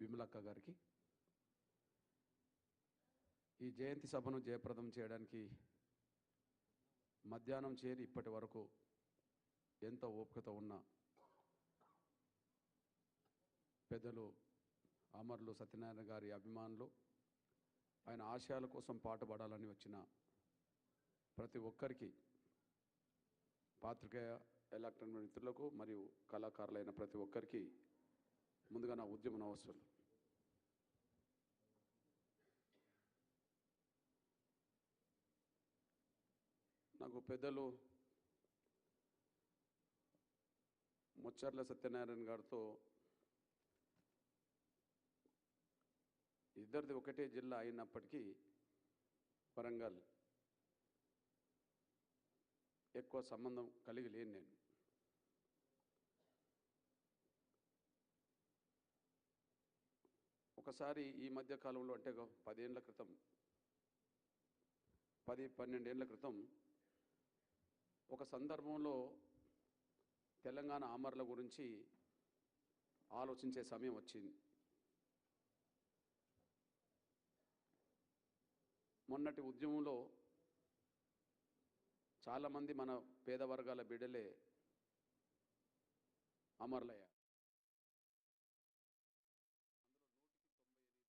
విమలక్క గారికి ఈ జయంతి సభను జయప్రదం చేయడానికి మధ్యాహ్నం చేరి ఇప్పటి వరకు ఎంతో ఓపికతో ఉన్న పెద్దలు అమరులు సత్యనారాయణ గారి అభిమానులు, ఆయన ఆశయాల కోసం పాటుపడాలని వచ్చిన ప్రతి ఒక్కరికి, పాత్రికేయ ఎలక్ట్రానిక్ మిత్రులకు మరియు కళాకారులైన ప్రతి ఒక్కరికి ముందుగా నా ఉద్యమ నమస్సులు. నాకు పెద్దలు ముచ్చర్ల సత్యనారాయణ గారితో ఇద్దరిది ఒకటే జిల్లా అయినప్పటికీ వరంగల్ ఎక్కువ సంబంధం కలిగి లేను నేను. ఒకసారి ఈ మధ్య కాలంలో అంటే 10-12 ఏళ్ల క్రితం ఒక సందర్భంలో తెలంగాణ అమరుల గురించి ఆలోచించే సమయం వచ్చింది. మొన్నటి ఉద్యమంలో చాలామంది మన పేద వర్గాల బిడ్డలే అమరులయ్యారు. అందులో 198% మన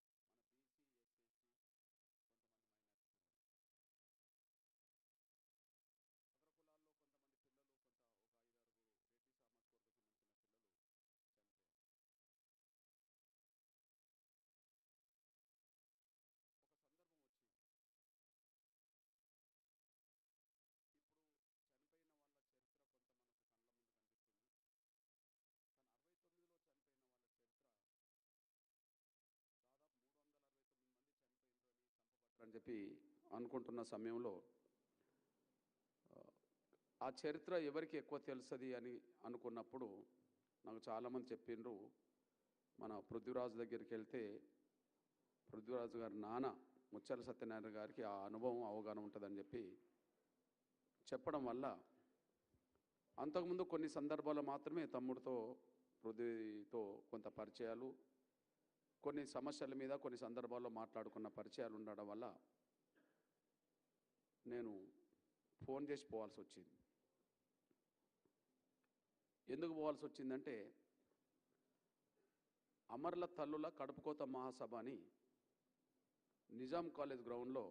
బీసీ, ఎస్సీ, కొంతమంది మైనారిటీ అగ్రకులాల్లో కొంతమంది పిల్లలు, ఒక 5-6 రెడ్డి సామాజిక వర్గం సంబంధించిన పిల్లలు చనిపోయారు. ఒక సందర్భం వచ్చింది, ఇప్పుడు చనిపోయిన వాళ్ళ చరిత్ర కొంత మనకు కళ్ళ ముందు కనిపిస్తుంది, కానీ 69లో చనిపోయిన వాళ్ళ చరిత్ర దాదాపు 369 మంది చనిపోయినరు అని, చంపబడ్డారని చెప్పి అనుకుంటున్న సమయంలో ఆ చరిత్ర ఎవరికి ఎక్కువ తెలుస్తుంది అని అనుకున్నప్పుడు నాకు చాలామంది చెప్పిండ్రు, మన పృథ్వీరాజు దగ్గరికి వెళ్తే పృథ్వీరాజు గారి నాన్న ముచ్చర్ల సత్యనారాయణ గారికి ఆ అనుభవం, అవగాహన ఉంటుందని చెప్పి చెప్పడం వల్ల అంతకుముందు కొన్ని సందర్భాల్లో మాత్రమే తమ్ముడితో, పృథ్వీతో కొంత పరిచయాలు, కొన్ని సమస్యల మీద కొన్ని సందర్భాల్లో మాట్లాడుకున్న పరిచయాలు ఉండడం వల్ల నేను ఫోన్ చేసి పోవాల్సి వచ్చింది. ఎందుకు పోవాల్సి వచ్చిందంటే, అమరుల తల్లుల కడుపుకోత మహాసభ అని నిజాం కాలేజ్ గ్రౌండ్లో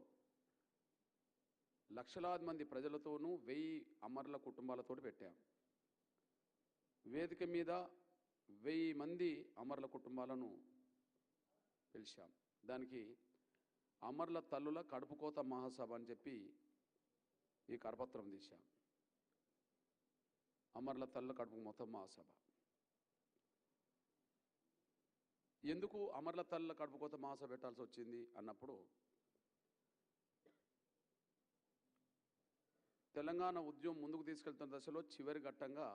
లక్షలాది మంది ప్రజలతోనూ 1000 అమరుల కుటుంబాలతో పెట్టాం. వేదిక మీద 1000 మంది అమరుల కుటుంబాలను పిలిచాం. దానికి అమరుల తల్లుల కడుపుకోత మహాసభ అని చెప్పి ఈ కరపత్రం తీశాం. అమరుల తల్లుల కడుపు మొత్తం మహాసభ. ఎందుకు అమరుల తల్లుల కడుపుకోత మహాసభ పెట్టాల్సి వచ్చింది అన్నప్పుడు, తెలంగాణ ఉద్యమం ముందుకు తీసుకెళ్తున్న దశలో చివరి ఘట్టంగా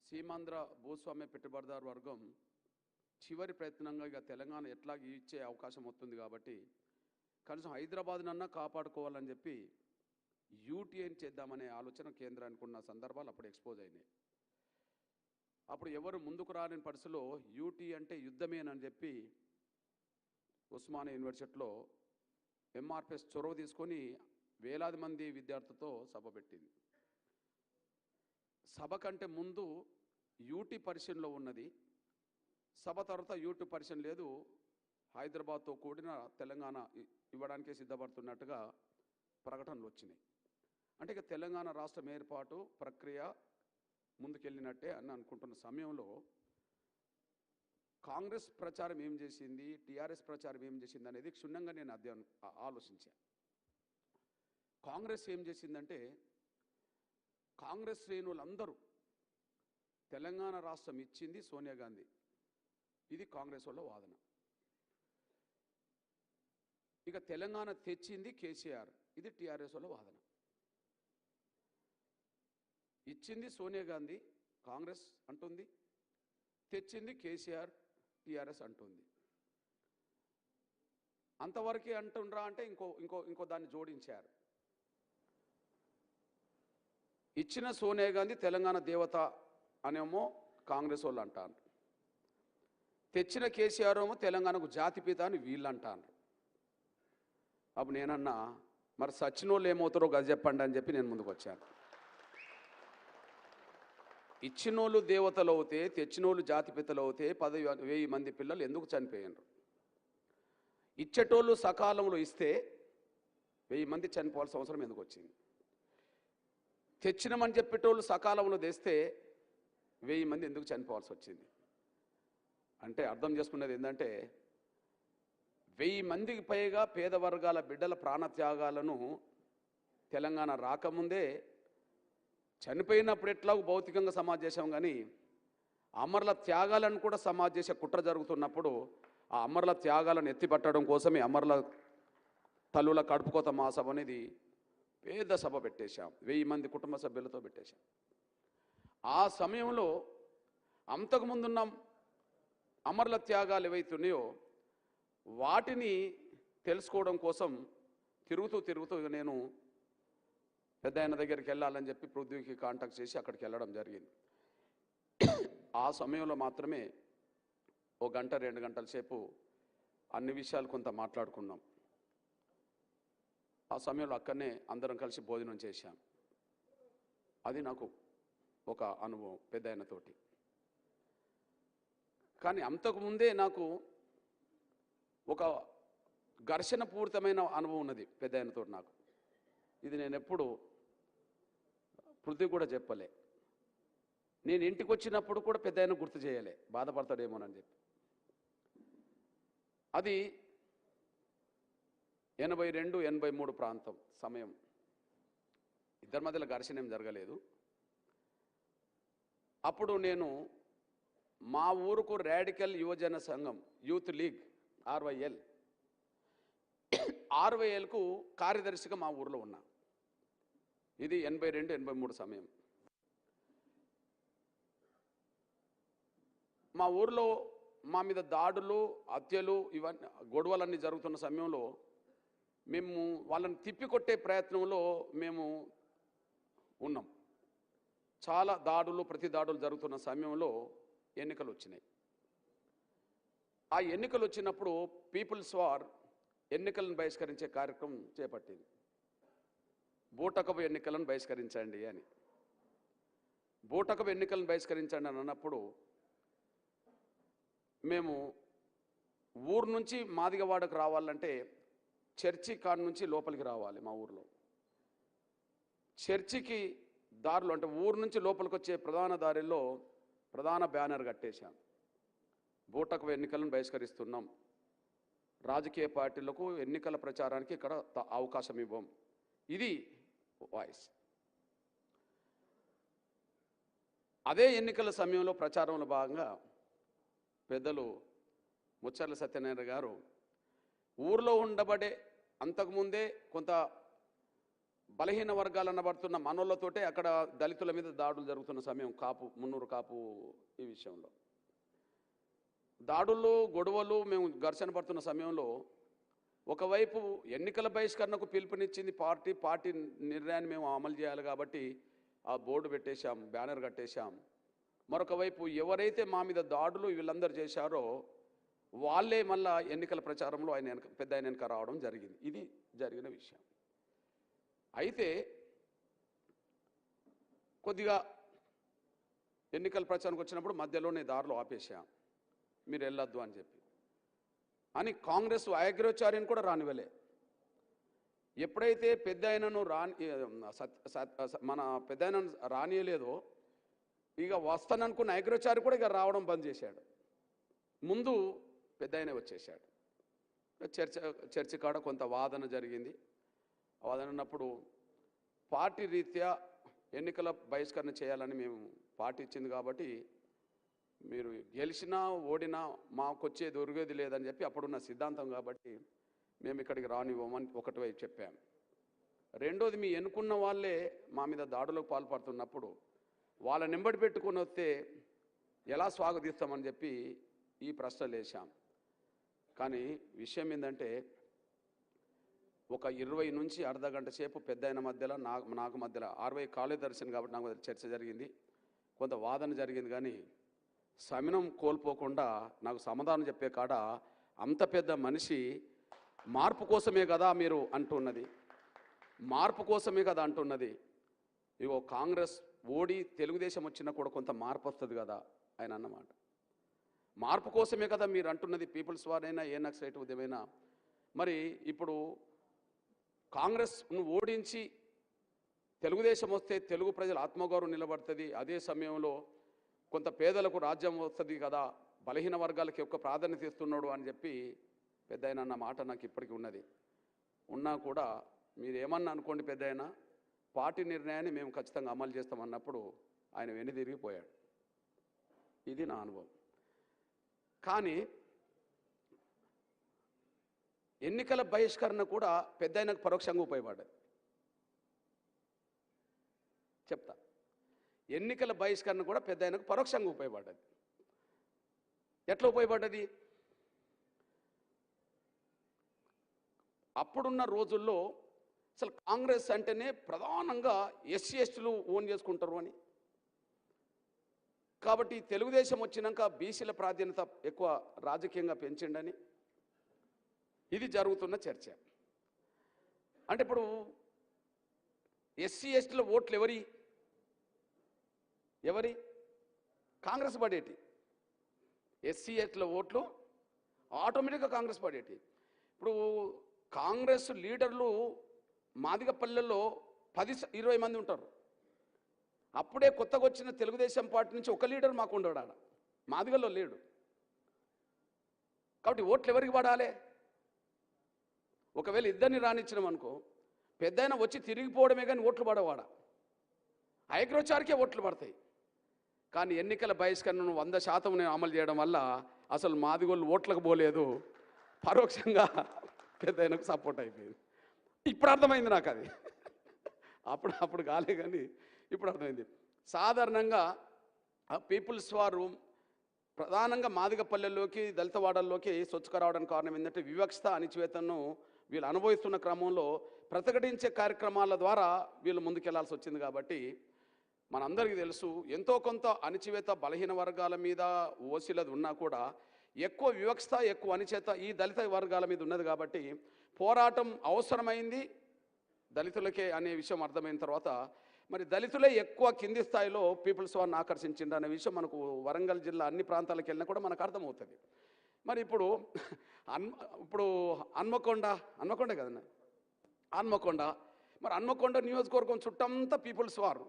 సీమాంధ్ర భూస్వామ్య పెట్టుబడిదారు వర్గం చివరి ప్రయత్నంగా ఇక తెలంగాణ ఎట్లా ఇచ్చే అవకాశం వస్తుంది కాబట్టి కనీసం హైదరాబాద్నన్నా కాపాడుకోవాలని చెప్పి యూటీఎన్ చేద్దామనే ఆలోచన కేంద్రానికి ఉన్న సందర్భాలు అప్పుడు ఎక్స్పోజ్ అయినాయి. అప్పుడు ఎవరు ముందుకు రాని పరిస్థితిలో యూటీ అంటే యుద్ధమేనని చెప్పి ఉస్మానియా యూనివర్సిటీలో ఎంఆర్పిఎస్ చొరవ తీసుకొని వేలాది మంది విద్యార్థులతో సభ పెట్టింది. సభ కంటే ముందు యూటీ పరిశీలనలో ఉన్నది, సభ తర్వాత యూటీ పరిశీలన లేదు, హైదరాబాద్తో కూడిన తెలంగాణ ఇవ్వడానికే సిద్ధపడుతున్నట్టుగా ప్రకటనలు వచ్చినాయి. అంటే ఇక తెలంగాణ రాష్ట్రం ఏర్పాటు ప్రక్రియ ముందుకెళ్ళినట్టే అని అనుకుంటున్న సమయంలో కాంగ్రెస్ ప్రచారం ఏం చేసింది, టీఆర్ఎస్ ప్రచారం ఏం చేసింది అనేది క్షుణ్ణంగా నేను ఆలోచించాను. కాంగ్రెస్ ఏం చేసిందంటే, కాంగ్రెస్ శ్రేణులందరూ తెలంగాణ రాష్ట్రం ఇచ్చింది సోనియా గాంధీ, ఇది కాంగ్రెస్ వాళ్ళ వాదన. ఇక తెలంగాణ తెచ్చింది కేసీఆర్, ఇది టీఆర్ఎస్ వాళ్ళ వాదన. ఇచ్చింది సోనియా గాంధీ కాంగ్రెస్ అంటుంది, తెచ్చింది కేసీఆర్ టీఆర్ఎస్ అంటుంది. అంతవరకే అంటుండ్రా అంటే ఇంకో దాన్ని జోడించారు. ఇచ్చిన సోనియా గాంధీ తెలంగాణ దేవత అనేమో కాంగ్రెస్ వాళ్ళు అంటారు, తెచ్చిన కేసీఆర్ ఏమో తెలంగాణకు జాతిపిత అని వీళ్ళు అంటారు. అప్పుడు నేనన్నా మరి సచ్చినోళ్ళు ఏమవుతారో గది చెప్పండి అని చెప్పి నేను ముందుకు వచ్చాను. ఇచ్చినోళ్ళు దేవతలు అవుతే, తెచ్చినోళ్ళు జాతిపితలు అవుతే 10,000 మంది పిల్లలు ఎందుకు చనిపోయారు? ఇచ్చేటోళ్ళు సకాలంలో ఇస్తే 1000 మంది చనిపోవాల్సిన అవసరం ఎందుకు వచ్చింది? తెచ్చినమని చెప్పేటోళ్ళు సకాలంలో తెస్తే 1000 మంది ఎందుకు చనిపోవాల్సి వచ్చింది? అంటే అర్థం చేసుకున్నది ఏంటంటే 1000 మందికి పైగా పేద వర్గాల బిడ్డల ప్రాణత్యాగాలను తెలంగాణ రాకముందే చనిపోయినప్పుడు ఎట్లాగూ భౌతికంగా సమాధి చేశాం, కానీ అమరుల త్యాగాలను కూడా సమాధి చేసే కుట్ర జరుగుతున్నప్పుడు ఆ అమరుల త్యాగాలను ఎత్తిపట్టడం కోసమే అమరుల తల్లుల కడుపుకోత మహాసభ అనేది పెద్ద సభ పెట్టేశాం. 1000 మంది కుటుంబ సభ్యులతో పెట్టేశాం. ఆ సమయంలో అంతకుముందున్న అమరుల త్యాగాలు ఏవైతున్నాయో వాటిని తెలుసుకోవడం కోసం తిరుగుతూ నేను పెద్ద ఆయన దగ్గరికి వెళ్ళాలని చెప్పి పృథ్వీకి కాంటాక్ట్ చేసి అక్కడికి వెళ్ళడం జరిగింది. ఆ సమయంలో మాత్రమే 1 గంట 2 గంటల సేపు అన్ని విషయాలు కొంత మాట్లాడుకున్నాం. ఆ సమయంలో అక్కడనే అందరం కలిసి భోజనం చేశాం. అది నాకు ఒక అనుభవం పెద్ద ఆయనతోటి. కానీ అంతకుముందే నాకు ఒక ఘర్షణ పూరితమైన అనుభవం ఉన్నది పెద్ద ఆయనతో నాకు. ఇది నేను ఎప్పుడు పృథ్వీ కూడా చెప్పలే. నేను ఇంటికి వచ్చినప్పుడు కూడా పెద్ద ఆయన గుర్తు చేయలే, బాధపడతాడేమోనని చెప్పి. అది 82, 83 ప్రాంతం సమయం. ఇద్దరి మధ్యలో ఘర్షణ ఏం జరగలేదు. అప్పుడు నేను మా ఊరుకు రాడికల్ యువజన సంఘం యూత్ లీగ్ ఆర్వైఎల్కు కార్యదర్శిగా మా ఊరిలో ఉన్నా. ఇది 82, 83 సమయం. మా ఊరిలో మా మీద దాడులు, హత్యలు, ఇవన్నీ గొడవలన్నీ జరుగుతున్న సమయంలో మేము వాళ్ళని తిప్పికొట్టే ప్రయత్నంలో మేము ఉన్నాం. చాలా దాడులు, ప్రతి దాడులు జరుగుతున్న సమయంలో ఎన్నికలు వచ్చినాయి. ఆ ఎన్నికలు వచ్చినప్పుడు పీపుల్స్ వార్ ఎన్నికలను బహిష్కరించే కార్యక్రమం చేపట్టింది. బూటకపు ఎన్నికలను బహిష్కరించండి అని. బూటకపు ఎన్నికలను బహిష్కరించండి అని అన్నప్పుడు మేము ఊరు నుంచి మాదిగవాడకు రావాలంటే చర్చి కాడ నుంచి లోపలికి రావాలి. మా ఊర్లో చర్చికి దారిలో అంటే ఊరు నుంచి లోపలికి వచ్చే ప్రధాన దారిలో ప్రధాన బ్యానర్ కట్టేశాం. బూటకపు ఎన్నికలను బహిష్కరిస్తున్నాం, రాజకీయ పార్టీలకు ఎన్నికల ప్రచారానికి ఇక్కడ అవకాశం ఇవ్వం. ఇది వాయిస్. అదే ఎన్నికల సమయంలో ప్రచారంలో భాగంగా పెద్దలు ముచ్చర్ల సత్యనారాయణ గారు ఊర్లో ఉండబడే అంతకుముందే కొంత బలహీన వర్గాలు అనబడుతున్న మనోళ్ళతోటే అక్కడ దళితుల మీద దాడులు జరుగుతున్న సమయం, మున్నూరు కాపు ఈ విషయంలో దాడులు, గొడవలు, మేము ఘర్షణ పడుతున్న సమయంలో ఒకవైపు ఎన్నికల బహిష్కరణకు పిలుపునిచ్చింది పార్టీ నిర్ణయాన్ని మేము అమలు చేయాలి కాబట్టి ఆ బోర్డు పెట్టేశాం, బ్యానర్ కట్టేశాం. మరొక వైపు ఎవరైతే మా మీద దాడులు వీళ్ళందరూ చేశారో వాళ్ళే మళ్ళా ఎన్నికల ప్రచారంలో పెద్ద ఆయన వెనక రావడం జరిగింది. ఇది జరిగిన విషయం. అయితే కొద్దిగా ఎన్నికల ప్రచారానికి వచ్చినప్పుడు మధ్యలోనే దారిలో ఆపేశాం, మీరు వెళ్ళొద్దు అని చెప్పి. అని కాంగ్రెస్ అగ్రచార్యను కూడా రానివ్వలే. ఎప్పుడైతే పెద్ద ఆయనను మన పెద్ద ఆయనను రానియలేదో ఇక వస్తాననుకున్న అగ్రచారి కూడా ఇక రావడం బంద్ చేశాడు. ముందు పెద్ద ఆయనే వచ్చేసాడు. చర్చి కాడ కొంత వాదన జరిగింది. వాదన ఉన్నప్పుడు పార్టీ రీత్యా ఎన్నికల బహిష్కరణ చేయాలని మేము పార్టీ ఇచ్చింది కాబట్టి మీరు గెలిచినా ఓడినా మాకు వచ్చేది ఒరిగేది లేదని చెప్పి అప్పుడున్న సిద్ధాంతం కాబట్టి మేము ఇక్కడికి రానివ్వమని ఒకటి వైపు చెప్పాం. రెండోది, మీ ఎన్నుకున్న వాళ్ళే మా మీద దాడులకు పాల్పడుతున్నప్పుడు వాళ్ళ నెంబడి పెట్టుకుని వస్తే ఎలా స్వాగతిస్తామని చెప్పి ఈ ప్రశ్నలు వేశాం. కానీ విషయం ఏంటంటే ఒక 20 నుంచి అర్ధ గంట సేపు పెద్దయిన మధ్యలో నాకు మధ్యలో 60 కార్యదర్శిని కాబట్టి నాకు చర్చ జరిగింది, కొంత వాదన జరిగింది. కానీ సమయం కోల్పోకుండా నాకు సమాధానం చెప్పే కాడ అంత పెద్ద మనిషి మార్పు కోసమే కదా మీరు అంటున్నది, మార్పు కోసమే కదా అంటున్నది. ఇగో కాంగ్రెస్ ఓడి తెలుగుదేశం వచ్చినా కూడా కొంత మార్పు వస్తుంది కదా ఆయన అన్నమాట. మార్పు కోసమే కదా మీరు అంటున్నది, పీపుల్స్ వారైనా ఏ నక్సలైట్ ఉద్యమైనా. మరి ఇప్పుడు కాంగ్రెస్ను ఓడించి తెలుగుదేశం వస్తే తెలుగు ప్రజల ఆత్మగౌరవం నిలబడుతుంది, అదే సమయంలో కొంత పేదలకు రాజ్యం వస్తుంది కదా, బలహీన వర్గాలకి ఎక్కువ ప్రాధాన్యత ఇస్తున్నాడు అని చెప్పి పెద్దాయన అన్న మాట నాకు ఇప్పటికీ ఉన్నది. ఉన్నా కూడా మీరు ఏమన్నా అనుకోండి, పెద్దాయన పార్టీ నిర్ణయాన్ని మేము ఖచ్చితంగా అమలు చేస్తామన్నప్పుడు ఆయన వెనుదిరిగిపోయాడు. ఇది నా అనుభవం. కానీ ఎన్నికల బహిష్కరణ కూడా పెద్దాయనకు పరోక్షంగా ఉపయోగపడ్డది. చెప్తా, ఎన్నికల బహిష్కరణ కూడా పెద్దాయనకు పరోక్షంగా ఉపయోగపడ్డది. ఎట్లా ఉపయోగపడ్డది? అప్పుడున్న రోజుల్లో అసలు కాంగ్రెస్ అంటేనే ప్రధానంగా ఎస్సీ ఎస్టీలు ఓన్ చేసుకుంటారు అని, కాబట్టి తెలుగుదేశం వచ్చినాక బీసీల ప్రాధాన్యత ఎక్కువ రాజకీయంగా పెంచిండని ఇది జరుగుతున్న చర్చ. అంటే ఇప్పుడు ఎస్సీ ఎస్టీల ఓట్లు ఎవరి కాంగ్రెస్ పడేటి, ఎస్సీ ఎస్టీల ఓట్లు ఆటోమేటిక్గా కాంగ్రెస్ పడేటి. ఇప్పుడు కాంగ్రెస్ లీడర్లు మాదిగపల్లెల్లో 10-20 మంది ఉంటారు. అప్పుడే కొత్తగా వచ్చిన తెలుగుదేశం పార్టీ నుంచి ఒక లీడర్ మాకు ఉండడు, ఆడ మాదిగల్లో లేడు. కాబట్టి ఓట్లు ఎవరికి పడాలి? ఒకవేళ ఇద్దరిని రానిచ్చినాం అనుకో, పెద్దయినా వచ్చి తిరిగిపోవడమే కానీ ఓట్లు పడవాడ, ఐక్రోచారికే ఓట్లు పడతాయి. కానీ ఎన్నికల బహిష్కరణను 100% నేను అమలు చేయడం వల్ల అసలు మాదిగోళ్ళు ఓట్లకు పోలేదు, పరోక్షంగా పెద్దయినకు సపోర్ట్ అయిపోయింది. ఇప్పుడు అర్థమైంది నాకు అది, అప్పుడు కాలే కానీ ఇప్పుడు అర్థమైంది. సాధారణంగా పీపుల్స్ వారు ప్రధానంగా మాదిగపల్లెల్లోకి దళిత వాడల్లోకి రావడానికి కారణం ఏంటంటే వివక్షత అణిచివేతను వీళ్ళు అనుభవిస్తున్న క్రమంలో ప్రతిఘటించే కార్యక్రమాల ద్వారా వీళ్ళు ముందుకెళ్లాల్సి వచ్చింది. కాబట్టి మనందరికీ తెలుసు, ఎంతో కొంత అణిచివేత బలహీన వర్గాల మీద ఓసీలది ఉన్నా కూడా ఎక్కువ వివక్షత ఎక్కువ అణిచేత ఈ దళిత వర్గాల మీద ఉన్నది. కాబట్టి పోరాటం అవసరమైంది దళితులకే అనే విషయం అర్థమైన తర్వాత మరి దళితులే ఎక్కువ కింది స్థాయిలో పీపుల్స్ వారిని ఆకర్షించింది అనే విషయం మనకు వరంగల్ జిల్లా అన్ని ప్రాంతాలకు వెళ్ళినా కూడా మనకు అర్థమవుతుంది. మరి ఇప్పుడు హన్మకొండ కదన్నా, హన్మకొండ నియోజకవర్గం చుట్టంతా పీపుల్స్ వారు,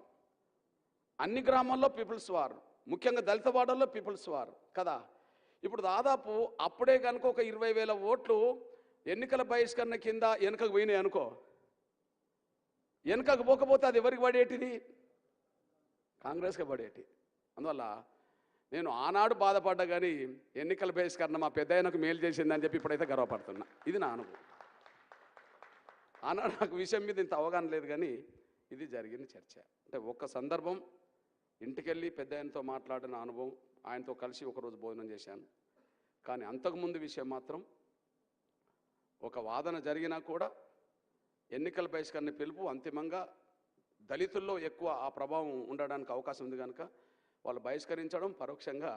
అన్ని గ్రామాల్లో పీపుల్స్ వారు, ముఖ్యంగా దళిత వాడల్లో పీపుల్స్ వారు కదా. ఇప్పుడు దాదాపు అప్పుడే కనుక ఒక 20,000 ఓట్లు ఎన్నికల బహిష్కరణ కింద వెనుకకు పోయినాయి అనుకో, వెనుకకు పోకపోతే అది ఎవరికి పడేటిది? కాంగ్రెస్కి పడేటి. అందువల్ల నేను ఆనాడు బాధపడ్డా కానీ ఎన్నికల బహిష్కరణ మా పెద్దయ్యనకు మేలు చేసిందని చెప్పి ఇప్పుడైతే గర్వపడుతున్నా. ఇది నా అనుభవం. ఆనాడు నాకు విషయం మీద ఇంత అవగాహన లేదు కానీ ఇది జరిగిన చర్చ. అంటే ఒక్క సందర్భం ఇంటికెళ్ళి పెద్దయ్యనతో మాట్లాడిన అనుభవం, ఆయనతో కలిసి ఒకరోజు భోజనం చేశాను. కానీ అంతకుముందు విషయం మాత్రం ఒక వాదన జరిగినా కూడా ఎన్నికల బహిష్కరణ పిలుపు అంతిమంగా దళితుల్లో ఎక్కువ ఆ ప్రభావం ఉండడానికి అవకాశం ఉంది కనుక వాళ్ళు బహిష్కరించడం పరోక్షంగా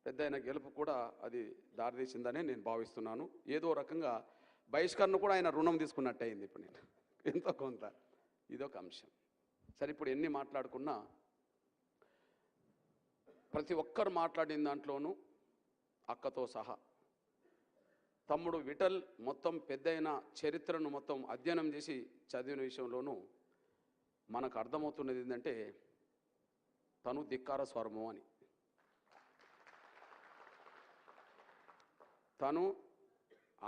పెద్దయిన గెలుపు కూడా అది దారితీసిందనే నేను భావిస్తున్నాను. ఏదో రకంగా బహిష్కరణ కూడా ఆయన రుణం తీసుకున్నట్టు అయింది ఇప్పుడు నేను ఎంతో కొంత. ఇదొక అంశం. సరే, ఇప్పుడు ఎన్ని మాట్లాడుకున్నా ప్రతి ఒక్కరు మాట్లాడిన దాంట్లోనూ అక్కతో సహా తమ్ముడు విఠల్ మొత్తం పెద్దయిన చరిత్రను మొత్తం అధ్యయనం చేసి చదివిన విషయంలోనూ మనకు అర్థమవుతున్నది ఏంటంటే తను ధిక్కార స్వరము అని, తను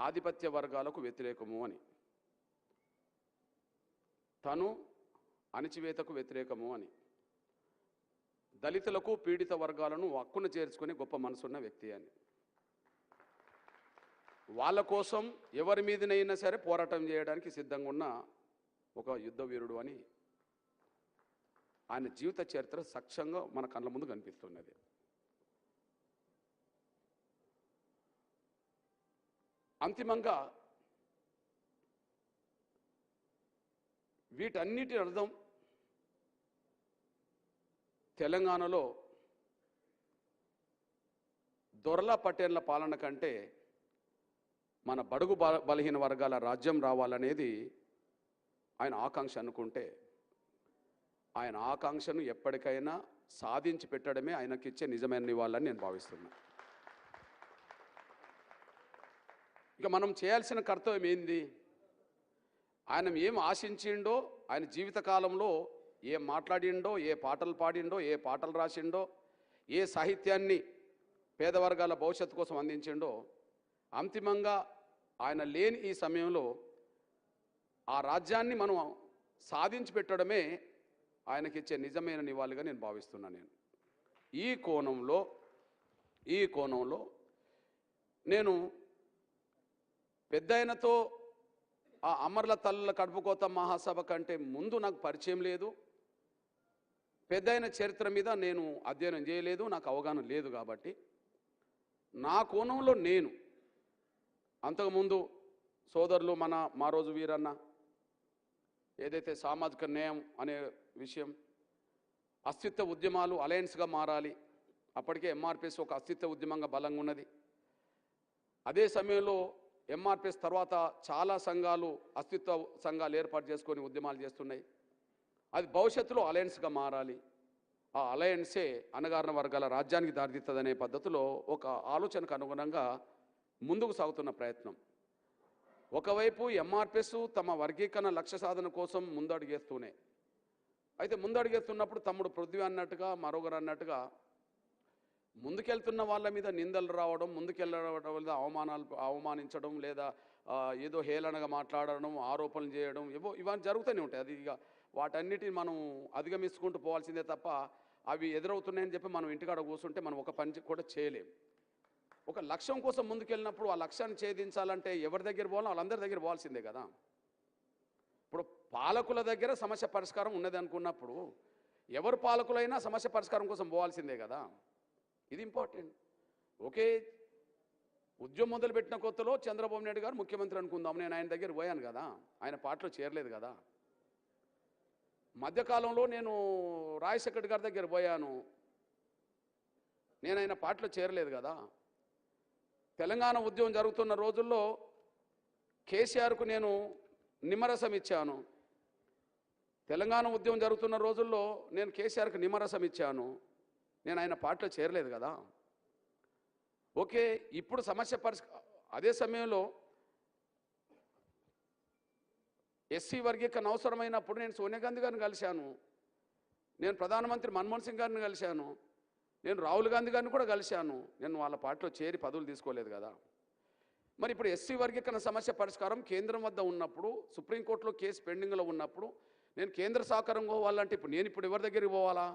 ఆధిపత్య వర్గాలకు వ్యతిరేకము అని, తను అణచివేతకు వ్యతిరేకము అని, దళితులకు పీడిత వర్గాలను హక్కును చేర్చుకొని గొప్ప మనసున్న వ్యక్తి అని, వాళ్ళ కోసం ఎవరి మీదనైనా సరే పోరాటం చేయడానికి సిద్ధంగా ఉన్న ఒక యుద్ధ వీరుడు అని ఆయన జీవిత చరిత్ర సాక్ష్యంగా మన కళ్ళ ముందు కనిపిస్తున్నది. అంతిమంగా వీటన్నిటి అర్థం తెలంగాణలో దొరల పటేళ్ల పాలన కంటే మన బడుగు బలహీన వర్గాల రాజ్యం రావాలనేది ఆయన ఆకాంక్ష అనుకుంటే ఆయన ఆకాంక్షను ఎప్పటికైనా సాధించి పెట్టడమే ఆయనకిచ్చే నిజమైన నివాళని నేను భావిస్తున్నా. ఇక మనం చేయాల్సిన కర్తవ్యం ఏంది? ఆయన ఏం ఆశించిండో, ఆయన జీవితకాలంలో ఏం మాట్లాడిండో, ఏ పాటలు పాడిండో, ఏ పాటలు రాసిండో, ఏ సాహిత్యాన్ని పేదవర్గాల భవిష్యత్తు కోసం అందించిండో, అంతిమంగా ఆయన లేని ఈ సమయంలో ఆ రాజ్యాన్ని మనం సాధించి పెట్టడమే ఆయనకిచ్చే నిజమైన నివాళిగా నేను భావిస్తున్నాను. ఈ కోణంలో నేను పెద్దాయనతో ఆ అమరుల తల్లుల కడుపుకోత మహాసభ కంటే ముందు నాకు పరిచయం లేదు. పెద్దాయన చరిత్ర మీద నేను అధ్యయనం చేయలేదు, నాకు అవగాహన లేదు. కాబట్టి నా కోణంలో నేను అంతకుముందు సోదరులు మా రోజు వీరన్న ఏదైతే సామాజిక న్యాయం అనే విషయం, అస్తిత్వ ఉద్యమాలు అలయన్స్గా మారాలి, అప్పటికే ఎంఆర్పిఎస్ ఒక అస్తిత్వ ఉద్యమంగా బలంగా ఉన్నది. అదే సమయంలో ఎంఆర్పిఎస్ తర్వాత చాలా సంఘాలు అస్తిత్వ సంఘాలు ఏర్పాటు చేసుకొని ఉద్యమాలు చేస్తున్నాయి. అది భవిష్యత్తులో అలయన్స్గా మారాలి, ఆ అలయన్సే అణగారిన వర్గాల రాజ్యానికి దారితీస్తుందనే పద్ధతిలో ఒక ఆలోచనకు అనుగుణంగా ముందుకు సాగుతున్న ప్రయత్నం. ఒకవైపు ఎంఆర్పిఎస్ తమ వర్గీకరణ లక్ష్య సాధన కోసం ముందడుగేస్తూనే, అయితే ముందడుగేస్తున్నప్పుడు తమ్ముడు పృథ్వీ అన్నట్టుగా మరొకరు అన్నట్టుగా ముందుకెళ్తున్న వాళ్ళ మీద నిందలు రావడం, ముందుకెళ్ళడం వల్ల అవమానించడం, లేదా ఏదో హేళనగా మాట్లాడడం, ఆరోపణలు చేయడం, ఇవన్నీ జరుగుతూనే ఉంటాయి. అది ఇక వాటన్నిటిని మనం అధిగమించుకుంటూ పోవాల్సిందే తప్ప అవి ఎదురవుతున్నాయని చెప్పి మనం ఇంటికాడ కూర్చుంటే మనం ఒక పని కూడా చేయలేం. ఒక లక్ష్యం కోసం ముందుకెళ్ళినప్పుడు ఆ లక్ష్యాన్ని ఛేదించాలంటే ఎవరి దగ్గర పోవాలో వాళ్ళందరి దగ్గర పోవాల్సిందే కదా. ఇప్పుడు పాలకుల దగ్గర సమస్య పరిష్కారం ఉన్నది అనుకున్నప్పుడు ఎవరు పాలకులైనా సమస్య పరిష్కారం కోసం పోవాల్సిందే కదా. ఇది ఇంపార్టెంట్. ఓకే, ఉద్యమం మొదలుపెట్టిన కొత్తలో చంద్రబాబు నాయుడు గారు ముఖ్యమంత్రి అనుకుందాం, నేను ఆయన దగ్గర పోయాను కదా, ఆయన పార్టీలో చేరలేదు కదా. మధ్యకాలంలో నేను రాజశేఖర్ గారి దగ్గర పోయాను, నేను ఆయన పార్టీలో చేరలేదు కదా. తెలంగాణ ఉద్యమం జరుగుతున్న రోజుల్లో కేసీఆర్కు నేను నిమ్మరసం ఇచ్చాను. తెలంగాణ ఉద్యమం జరుగుతున్న రోజుల్లో నేను కేసీఆర్కు నిమ్మరసం ఇచ్చాను, నేను ఆయన పార్టీలో చేరలేదు కదా. ఓకే, ఇప్పుడు సమస్య అదే సమయంలో ఎస్సీ వర్గీకరణ అవసరమైనప్పుడు నేను సోనియా గాంధీ గారిని కలిశాను, నేను ప్రధానమంత్రి మన్మోహన్ సింగ్ గారిని కలిశాను, నేను రాహుల్ గాంధీ గారిని కూడా కలిశాను. నేను వాళ్ళ పార్టీలో చేరి పదవులు తీసుకోలేదు కదా. మరి ఇప్పుడు ఎస్సీ వర్గీకరణ సమస్య పరిష్కారం కేంద్రం వద్ద ఉన్నప్పుడు, సుప్రీంకోర్టులో కేసు పెండింగ్లో ఉన్నప్పుడు నేను కేంద్ర సహకారం పోవాలంటే ఇప్పుడు ఎవరి దగ్గరికి పోవాలా?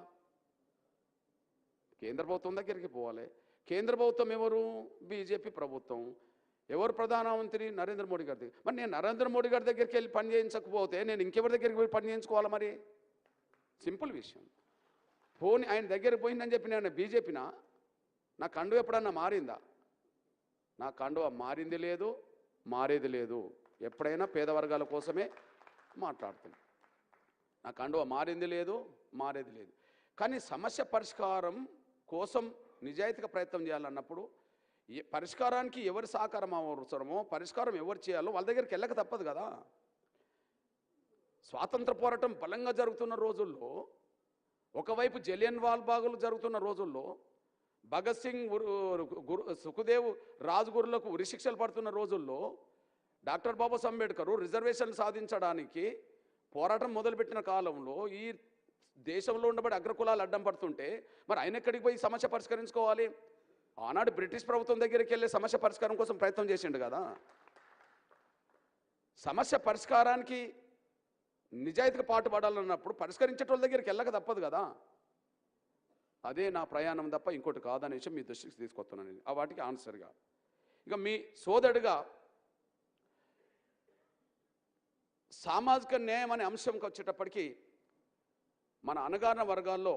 కేంద్ర ప్రభుత్వం దగ్గరికి పోవాలి. కేంద్ర ప్రభుత్వం ఎవరు? బీజేపీ ప్రభుత్వం. ఎవరు ప్రధానమంత్రి? నరేంద్ర మోడీ గారి దగ్గర. మరి నేను నరేంద్ర మోడీ గారి దగ్గరికి వెళ్ళి పని చేయించకపోతే నేను ఇంకెవరి దగ్గరికి పోయి పని చేయించుకోవాలా? మరి సింపుల్ విషయం. పోనీ ఆయన దగ్గరికి పోయిందని చెప్పి నేను బీజేపీనా? నా కండువ ఎప్పుడన్నా మారిందా? నా కండువ మారింది లేదు, మారేది లేదు. ఎప్పుడైనా పేదవర్గాల కోసమే మాట్లాడుతుంది. నా కండువ మారింది లేదు, మారేది లేదు. కానీ సమస్య పరిష్కారం కోసం నిజాయితీగా ప్రయత్నం చేయాలన్నప్పుడు పరిష్కారానికి ఎవరి సహకారం అవసరమో, పరిష్కారం ఎవరు చేయాలో వాళ్ళ దగ్గరికి వెళ్ళక తప్పదు కదా. స్వాతంత్ర పోరాటం బలంగా జరుగుతున్న రోజుల్లో, ఒకవైపు జలియన్ వాల్బాగులు జరుగుతున్న రోజుల్లో, భగత్ సింగ్ సుఖదేవ్ రాజ్గురులకు ఉరిశిక్షలు పడుతున్న రోజుల్లో, డాక్టర్ బాబాసాహెబ్ అంబేద్కర్ రిజర్వేషన్లు సాధించడానికి పోరాటం మొదలుపెట్టిన కాలంలో ఈ దేశంలో ఉండబడి అగ్రకులాలు అడ్డం పడుతుంటే మరి ఆయన ఎక్కడికి పోయి సమస్య పరిష్కరించుకోవాలి? ఆనాడు బ్రిటిష్ ప్రభుత్వం దగ్గరికి వెళ్ళే సమస్య పరిష్కారం కోసం ప్రయత్నం చేసిండు కదా. సమస్య పరిష్కారానికి నిజాయితీగా పాటుపడాలన్నప్పుడు పరిష్కరించేటోళ్ళ దగ్గరికి వెళ్ళక తప్పదు కదా. అదే నా ప్రయాణం తప్ప ఇంకోటి కాదనే విషయం మీ దృష్టికి తీసుకొస్తున్నాను. ఆ వాటికి ఆన్సర్గా ఇక మీ సోదరుడిగా సామాజిక న్యాయం అనే అంశంకి వచ్చేటప్పటికీ మన అణగారిన వర్గాల్లో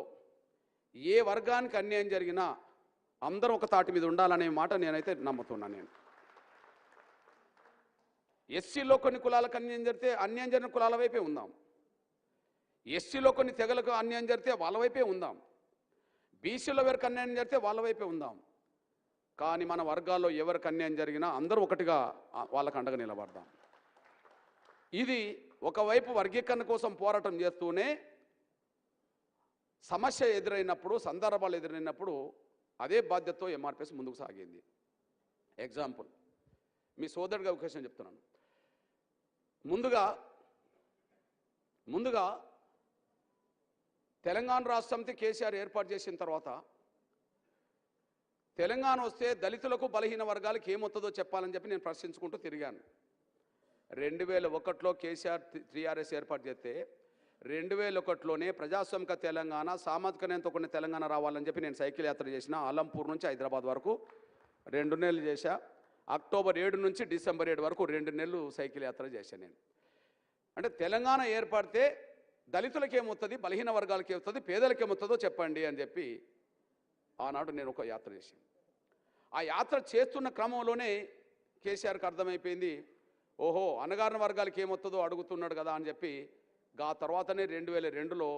ఏ వర్గానికి అన్యాయం జరిగినా అందరూ ఒక తాటి మీద ఉండాలనే మాట నేనైతే నమ్ముతున్నాను. ఎస్సీలో కొన్ని కులాలకు అన్యాయం జరిగితే అన్యాయం జరిగిన కులాల వైపే ఉందాం. ఎస్సీలో కొన్ని తెగలకు అన్యాయం జరిగితే వాళ్ళ వైపే ఉందాం, బీసీలో ఎవరికి అన్యాయం జరిగితే వాళ్ళ వైపే ఉందాం. కానీ మన వర్గాల్లో ఎవరికి అన్యాయం జరిగినా అందరూ ఒకటిగా వాళ్ళకు అండగా నిలబడదాం. ఇది ఒకవైపు వర్గీకరణ కోసం పోరాటం చేస్తూనే సమస్య ఎదురైనప్పుడు, సందర్భాలు ఎదురైనప్పుడు అదే బాధ్యతతో ఎంఆర్పిఎస్ ముందుకు సాగింది. ఎగ్జాంపుల్, మీ సోదరుడిగా ఒక విషయం చెప్తున్నాను. ముందుగా తెలంగాణ రాష్ట్ర సమితి కేసీఆర్ ఏర్పాటు చేసిన తర్వాత తెలంగాణ వస్తే దళితులకు, బలహీన వర్గాలకు ఏమొస్తుందో చెప్పాలని చెప్పి నేను ప్రశ్నించుకుంటూ తిరిగాను. 2001లో కేసీఆర్ 3RS ఏర్పాటు చేస్తే 2001లోనే ప్రజాస్వామిక తెలంగాణ, సామాజిక న్యాయంతో కూడిన తెలంగాణ రావాలని చెప్పి నేను సైకిల్ యాత్ర చేసిన. ఆలంపూర్ నుంచి హైదరాబాద్ వరకు 2 నెలలు చేశా. అక్టోబర్ 7 నుంచి డిసెంబర్ 7 వరకు 2 నెలలు సైకిల్ యాత్ర చేశాను నేను. అంటే తెలంగాణ ఏర్పడితే దళితులకి ఏమవుతుంది, బలహీన వర్గాలకి ఏమవుతుంది, పేదలకి ఏమవుతుందో చెప్పండి అని చెప్పి ఆనాడు నేను ఒక యాత్ర చేశాను. ఆ యాత్ర చేస్తున్న క్రమంలోనే కేసీఆర్కి అర్థమైపోయింది, ఓహో అణగారిన వర్గాలకి ఏమవుతుందో అడుగుతున్నాడు కదా అని చెప్పి ఆ తర్వాతనే 2002లో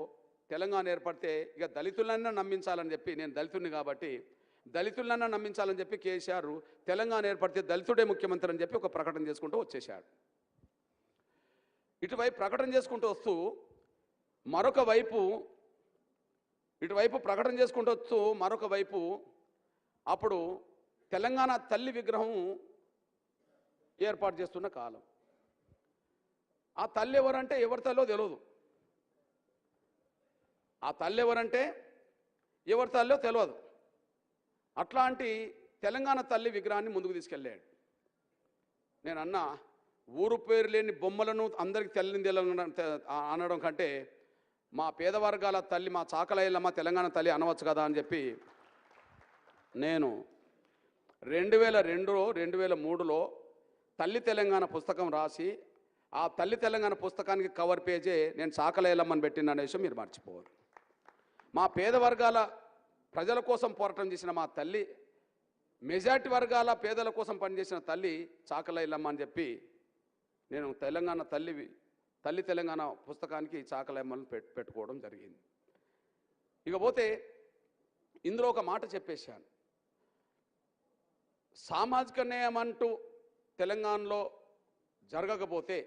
తెలంగాణ ఏర్పడితే ఇక దళితులన్నా నమ్మించాలని చెప్పి, నేను దళితుడిని కాబట్టి దళితులన్నా నమ్మించాలని చెప్పి కేసీఆర్ తెలంగాణ ఏర్పడితే దళితుడే ముఖ్యమంత్రి అని చెప్పి ఒక ప్రకటన చేసుకుంటూ వచ్చేశాడు. ఇటువైపు ప్రకటన చేసుకుంటూ వస్తూ మరొక వైపు ప్రకటన చేసుకుంటూ వస్తూ మరొక వైపు అప్పుడు తెలంగాణ తల్లి విగ్రహం ఏర్పాటు చేస్తున్న కాలం. ఆ తల్లి ఎవరంటే ఎవరి తల్లో తెలియదు. ఆ తల్లి ఎవరంటే ఎవరి తల్లో తెలియదు. అట్లాంటి తెలంగాణ తల్లి విగ్రహాన్ని ముందుకు తీసుకెళ్ళాడు. నేను అన్నా, ఊరు పేరు లేని బొమ్మలను అందరికి తెల్లింది అనడం కంటే మా పేద వర్గాల తల్లి, మా చాకలయ్యలమ్మ తెలంగాణ తల్లి అనవచ్చు కదా అని చెప్పి నేను 2002, 2003లో తల్లి తెలంగాణ పుస్తకం రాసి ఆ తల్లి తెలంగాణ పుస్తకానికి కవర్ పేజే నేను చాకలయ్యలమ్మని పెట్టిన అనే విషయం మీరు మర్చిపోవాలి. మా పేద వర్గాల ప్రజల కోసం పోరాటం చేసిన మా తల్లి, మెజార్టీ వర్గాల పేదల కోసం పనిచేసిన తల్లి చాకలయ్యలమ్మ అని చెప్పి నేను తెలంగాణ తల్లి తెలంగాణ పుస్తకానికి చాకలయ్యమ్మను పెట్టుకోవడం జరిగింది. ఇకపోతే ఇందులో ఒక మాట చెప్పేశాను, సామాజిక న్యాయం అంటూ తెలంగాణలో జరగకపోతే,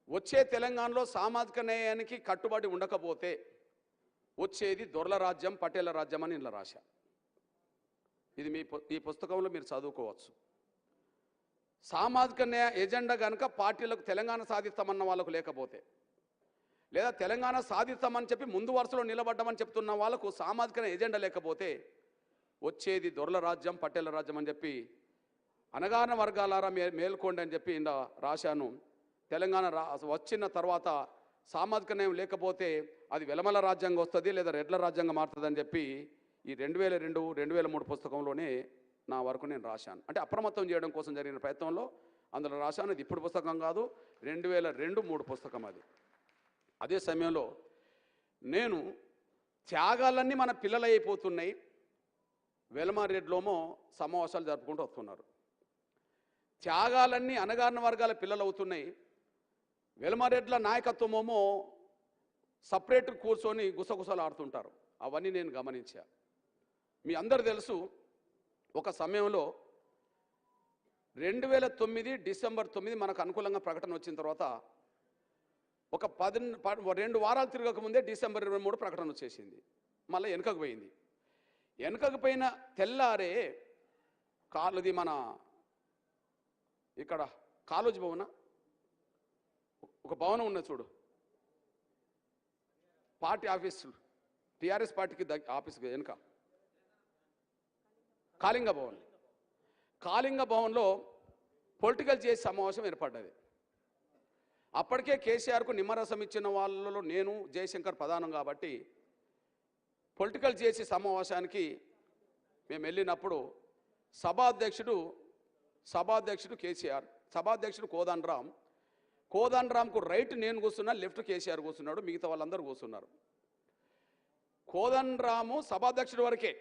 వచ్చే తెలంగాణలో సామాజిక న్యాయానికి కట్టుబడి ఉండకపోతే వచ్చేది దొరల రాజ్యం, పటేళ్ల రాజ్యం అని ఇలా రాశా. ఇది ఈ పుస్తకంలో మీరు చదువుకోవచ్చు. సామాజిక న్యాయ ఎజెండా కనుక పార్టీలకు తెలంగాణ సాధిస్తామన్న వాళ్ళకు లేకపోతే, లేదా తెలంగాణ సాధిస్తామని చెప్పి ముందు వరుసలో నిలబడ్డామని చెప్తున్న వాళ్ళకు సామాజిక ఎజెండా లేకపోతే వచ్చేది దొరల రాజ్యం, పటేళ్ల రాజ్యం అని చెప్పి అణగారిన వర్గాలారా మేల్కోండి అని చెప్పి ఇలా రాశాను. తెలంగాణ వచ్చిన తర్వాత సామాజిక న్యాయం లేకపోతే అది వెలమల రాజ్యాంగం వస్తుంది, లేదా రెడ్ల రాజ్యాంగం మారుతుంది అని చెప్పి ఈ 2002, 2003 పుస్తకంలోనే నా వరకు నేను రాశాను. అంటే అప్రమత్తం చేయడం కోసం జరిగిన ప్రయత్నంలో అందులో రాశాను. ఇది ఇప్పుడు పుస్తకం కాదు, 2002-03 పుస్తకం అది. అదే సమయంలో నేను త్యాగాలన్నీ మన పిల్లలు అయిపోతున్నాయి, వెలమారెడ్లోమో సమావేశాలు జరుపుకుంటూ వస్తున్నారు. త్యాగాలన్నీ అణగారిన వర్గాల పిల్లలు అవుతున్నాయి, వెలమారెడ్ల నాయకత్వమేమో సపరేట్ కూర్చొని గుసగుసలు ఆడుతుంటారు. అవన్నీ నేను గమనించా. మీ అందరు తెలుసు, ఒక సమయంలో 2009 డిసెంబర్ 9 మనకు అనుకూలంగా ప్రకటన వచ్చిన తర్వాత ఒక 2 వారాలు తిరగకముందే డిసెంబర్ 23 ప్రకటన వచ్చేసింది. మళ్ళీ వెనుకకు పోయింది. వెనుకకు పోయిన తెల్లారే కాలుది మన ఇక్కడ కాలేజ్ భవన ఒక భవనం ఉన్నది చూడు, పార్టీ ఆఫీసు, టీఆర్ఎస్ పార్టీకి ఆఫీస్ వెనుక కాళింగ భవన్లో పొలిటికల్ చేసి సమావేశం ఏర్పడ్డది. అప్పటికే కేసీఆర్కు నిమ్మరసం ఇచ్చిన వాళ్ళలో నేను, జయశంకర్ ప్రధానం కాబట్టి పొలిటికల్ చేసి సమావేశానికి మేము వెళ్ళినప్పుడు సభాధ్యక్షుడు కేసీఆర్, సభాధ్యక్షుడు కోదండరాంకు రైట్ నేను కూర్చున్నా, లెఫ్ట్ కేసీఆర్ కూర్చున్నాడు, మిగతా వాళ్ళందరూ కూర్చున్నారు. కోదండరాము సభాధ్యక్షుడి వరకే,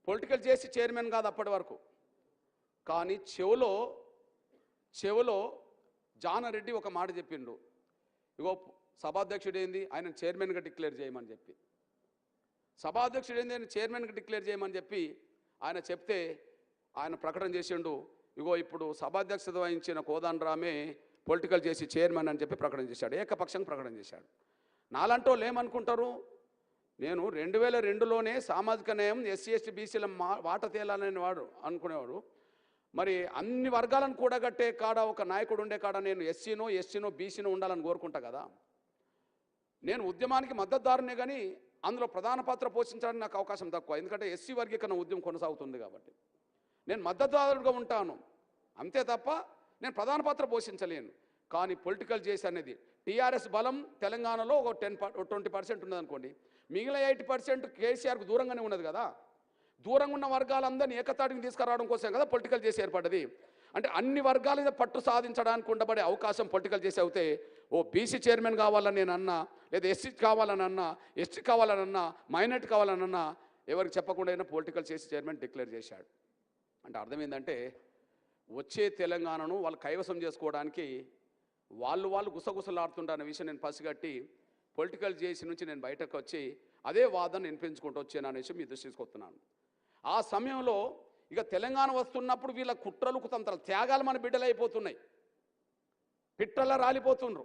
పొలిటికల్ చేసి చైర్మన్ కాదు అప్పటి వరకు. కానీ చెవులో జానారెడ్డి ఒక మాట చెప్పిండు, ఇగో సభాధ్యక్షుడు ఏంది ఆయన చైర్మన్గా డిక్లేర్ చేయమని చెప్పి, సభాధ్యక్షుడు ఏంది ఆయన చైర్మన్గా డిక్లేర్ చేయమని చెప్పి ఆయన చెప్తే ఆయన ప్రకటన చేసిండు, ఇగో ఇప్పుడు సభాధ్యక్షత వహించిన కోదండరామే పొలిటికల్ చేసి చైర్మన్ అని చెప్పి ప్రకటన చేశాడు, ఏకపక్షంగా ప్రకటన చేశాడు. నాలంటో ఏమనుకుంటారు, నేను 2002లోనే సామాజిక న్యాయం ఎస్సీ ఎస్టీ బీసీల వాట తేలాలని వాడు అనుకునేవాడు. మరి అన్ని వర్గాలను కూడగట్టే కాడ ఒక నాయకుడు ఉండే కాడ నేను ఎస్సీనో బీసీనో ఉండాలని కోరుకుంటా కదా. నేను ఉద్యమానికి మద్దతుదారునే కానీ అందులో ప్రధాన పాత్ర పోషించడానికి నాకు అవకాశం తక్కువ, ఎందుకంటే ఎస్సీ వర్గీకరణ ఉద్యమం కొనసాగుతుంది కాబట్టి నేను మద్దతుదారుడుగా ఉంటాను అంతే తప్ప నేను ప్రధాన పాత్ర పోషించలేను. కానీ పొలిటికల్ చేసి అనేది టీఆర్ఎస్ బలం తెలంగాణలో ఒక 20% ఉన్నదనుకోండి, మిగిలిన 80% కేసీఆర్కు దూరంగానే ఉన్నది కదా. దూరంగా ఉన్న వర్గాలందరినీ ఏకతాటికి తీసుకురావడం కోసం కదా పొలిటికల్ చేసి ఏర్పడ్డది. అంటే అన్ని వర్గాల మీద పట్టు సాధించడానికి ఉండబడే అవకాశం పొలిటికల్ చేసి అవుతే ఓ బీసీ చైర్మన్ కావాలని నేను అన్నా, లేదా ఎస్సీ కావాలని అన్నా, ఎస్టీ కావాలని అన్నా, మైనార్టీ కావాలని అన్నా ఎవరికి చెప్పకుండా అయినా పొలిటికల్ చేసి చైర్మన్ డిక్లేర్ చేశాడు. అంటే అర్థం ఏంటంటే వచ్చే తెలంగాణను వాళ్ళు కైవసం చేసుకోవడానికి వాళ్ళు గుసగుసలాడుతుంటారన్న విషయం నేను పసిగట్టి పొలిటికల్ చేసి నుంచి నేను బయటకు వచ్చి అదే వాదన వినిపించుకుంటూ వచ్చాను అనే విషయం మీ దృష్టికి తీసుకొస్తున్నాను. ఆ సమయంలో ఇక తెలంగాణ వస్తున్నప్పుడు వీళ్ళ కుట్రలు కుతంత్రాలు త్యాగాలు మన బిడ్డలు అయిపోతున్నాయి, పిట్టల రాలిపోతుండ్రు,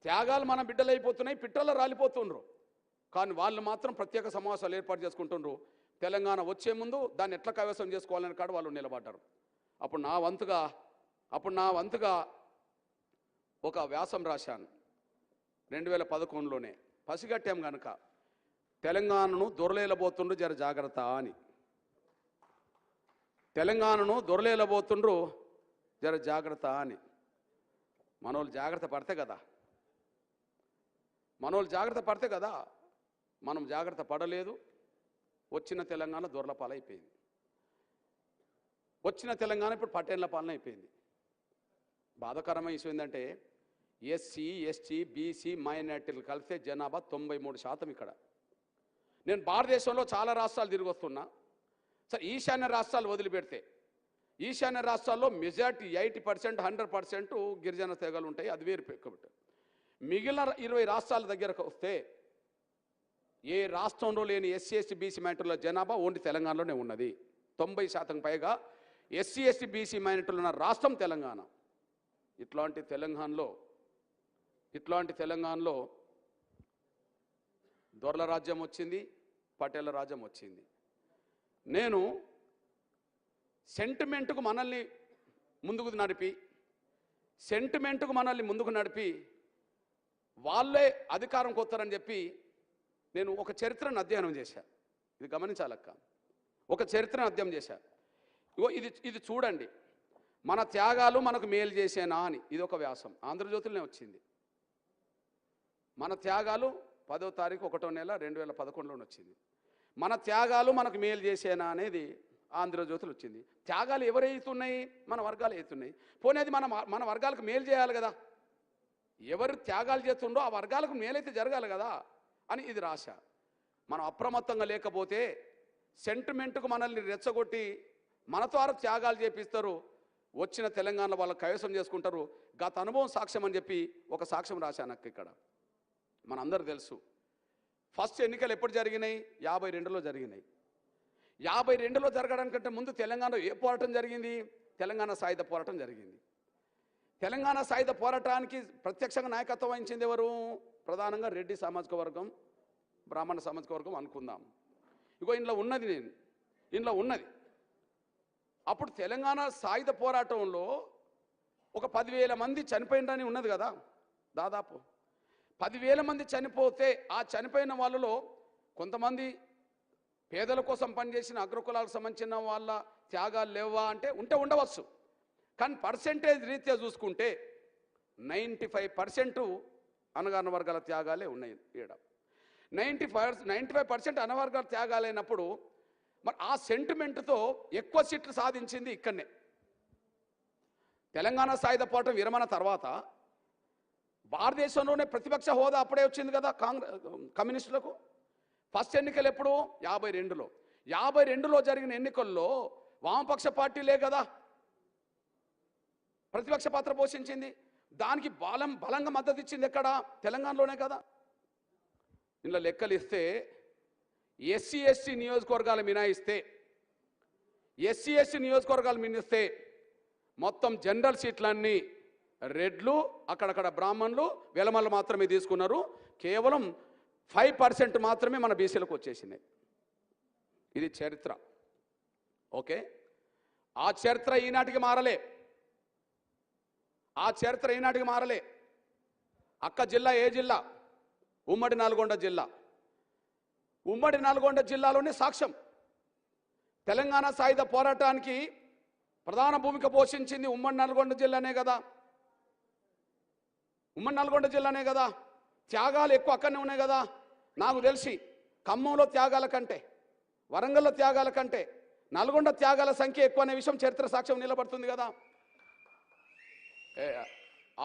త్యాగాలు మన బిడ్డలు అయిపోతున్నాయి, పిట్టల రాలిపోతుండ్రు. కానీ వాళ్ళు మాత్రం ప్రత్యేక సమావేశాలు ఏర్పాటు చేసుకుంటుండ్రు. తెలంగాణ వచ్చే ముందు దాన్ని ఎట్లా కైవసం చేసుకోవాలని కాడ వాళ్ళు నిలబడ్డారు. అప్పుడు నా వంతుగా ఒక వ్యాసం రాశాను 2011లోనే. పసిగట్టాం కనుక తెలంగాణను దొరలేలబోతుండ్రు జర జాగ్రత్త అని, తెలంగాణను దొరలేలబోతుండ్రు జర జాగ్రత్త అని. మనోళ్ళు జాగ్రత్త పడితే కదా, మనం జాగ్రత్త పడలేదు. వచ్చిన తెలంగాణ దొరల పాలైపోయింది, వచ్చిన తెలంగాణ ఇప్పుడు పటేళ్ల పాలన అయిపోయింది. బాధాకరమైన విషయం ఏంటంటే ఎస్సీ ఎస్టీ బీసీ మైనార్టీలు కలిస్తే జనాభా 93%. ఇక్కడ నేను భారతదేశంలో చాలా రాష్ట్రాలు తిరిగి వస్తున్నా. సరే ఈశాన్య రాష్ట్రాలు వదిలిపెడితే ఈశాన్య రాష్ట్రాల్లో మెజార్టీ 80% 100% గిరిజన తెగలు ఉంటాయి, అది వేరు కాబట్టి మిగిలిన 20 రాష్ట్రాల దగ్గరకు వస్తే ఏ రాష్ట్రంలో లేని ఎస్సీ ఎస్టీ బీసీ మైనార్టీల జనాభా ఓన్లీ తెలంగాణలోనే ఉన్నది. 90% పైగా ఎస్సీ ఎస్టీ బీసీ మైనార్టీలు ఉన్న రాష్ట్రం తెలంగాణ. ఇట్లాంటి తెలంగాణలో దొరల రాజ్యం వచ్చింది, పటేళ్ల రాజ్యం వచ్చింది. నేను సెంటిమెంట్కు మనల్ని ముందుకు నడిపి వాళ్ళే అధికారం కొత్తారని చెప్పి నేను ఒక చరిత్రను అధ్యయనం చేశా. ఇది గమనించాలక్క, ఒక చరిత్రను అధ్యయనం చేశా. ఇగో ఇది చూడండి, మన త్యాగాలు మనకు మేలు చేసేనా అని. ఇది ఒక వ్యాసం ఆంధ్రజ్యోతిలోనే వచ్చింది. మన త్యాగాలు 10వ తారీఖు 1వ నెల 2011లోనే వచ్చింది. మన త్యాగాలు మనకు మేలు చేసేనా అనేది ఆంధ్రజ్యోతిలో వచ్చింది. త్యాగాలు ఎవరు అవుతున్నాయి? మన వర్గాలు అవుతున్నాయి. పోనీ అది మన వర్గాలకు మేలు చేయాలి కదా, ఎవరు త్యాగాలు చేస్తుండో ఆ వర్గాలకు మేలైతే జరగాలి కదా అని ఇది రాశా. మనం అప్రమత్తంగా లేకపోతే సెంటిమెంట్కు మనల్ని రెచ్చగొట్టి మన ద్వారా త్యాగాలు చేపిస్తారు, వచ్చిన తెలంగాణ వాళ్ళు కైవసం చేసుకుంటారు. గత అనుభవం సాక్ష్యం అని చెప్పి ఒక సాక్ష్యం రాశాను అక్క. ఇక్కడ మనందరూ తెలుసు, ఫస్ట్ ఎన్నికలు ఎప్పుడు జరిగినాయి? 52లో జరిగినాయి. 52లో జరగడానికంటే ముందు తెలంగాణలో ఏ పోరాటం జరిగింది? తెలంగాణ సాయుధ పోరాటం జరిగింది. తెలంగాణ సాయుధ పోరాటానికి ప్రత్యక్షంగా నాయకత్వం వహించింది ఎవరు? ప్రధానంగా రెడ్డి సామాజిక వర్గం, బ్రాహ్మణ సామాజిక వర్గం అనుకుందాం. ఇగో ఇంట్లో ఉన్నది. అప్పుడు తెలంగాణ సాయుధ పోరాటంలో ఒక 10,000 మంది చనిపోయిందని ఉన్నది కదా. దాదాపు 10,000 మంది చనిపోతే ఆ చనిపోయిన వాళ్ళలో కొంతమంది పేదల కోసం పనిచేసిన అగ్రకులాలకు సంబంధించిన వాళ్ళ త్యాగాలు లేవా అంటే ఉండవచ్చు. కానీ పర్సెంటేజ్ రీత్యా చూసుకుంటే 95% అణగారిన వర్గాల త్యాగాలే ఉన్నాయి. ఈడ 95% అణవర్గాల త్యాగాలైనప్పుడు మరి ఆ సెంటిమెంట్తో ఎక్కువ సీట్లు సాధించింది ఇక్కడనే. తెలంగాణ సాయుధ పోరాటం విరమణ తర్వాత భారతదేశంలోనే ప్రతిపక్ష హోదా అప్పుడే వచ్చింది కదా కమ్యూనిస్టులకు. ఫస్ట్ ఎన్నికలు ఎప్పుడు? 52లో. 52లో జరిగిన ఎన్నికల్లో వామపక్ష పార్టీలే కదా ప్రతిపక్ష పాత్ర పోషించింది. దానికి బలంగా మద్దతు ఇచ్చింది ఎక్కడ? తెలంగాణలోనే కదా. ఇందులో లెక్కలు ఇస్తే ఎస్సీ ఎస్టీ నియోజకవర్గాలు మినాయిస్తే మొత్తం జనరల్ సీట్లన్నీ రెడ్లు, అక్కడక్కడ బ్రాహ్మణులు, వెలమలు మాత్రమే తీసుకున్నారు. కేవలం 5% మాత్రమే మన బీసీలకు వచ్చేసినాయి. ఇది చరిత్ర. ఓకే, ఆ చరిత్ర ఈనాటికి మారలే. అక్క జిల్లా ఏ జిల్లా? ఉమ్మడి నల్గొండ జిల్లా. ఉమ్మడి నల్గొండ జిల్లాలోనే సాక్ష్యం. తెలంగాణ సాయుధ పోరాటానికి ప్రధాన భూమిక పోషించింది ఉమ్మడి నల్గొండ జిల్లానే కదా. త్యాగాలు ఎక్కువ అక్కడనే ఉన్నాయి కదా. నాకు తెలిసి ఖమ్మంలో త్యాగాల కంటే, వరంగల్లో త్యాగాల కంటే నల్గొండ త్యాగాల సంఖ్య ఎక్కువ అనే విషయం చరిత్ర సాక్ష్యం నిలబడుతుంది కదా.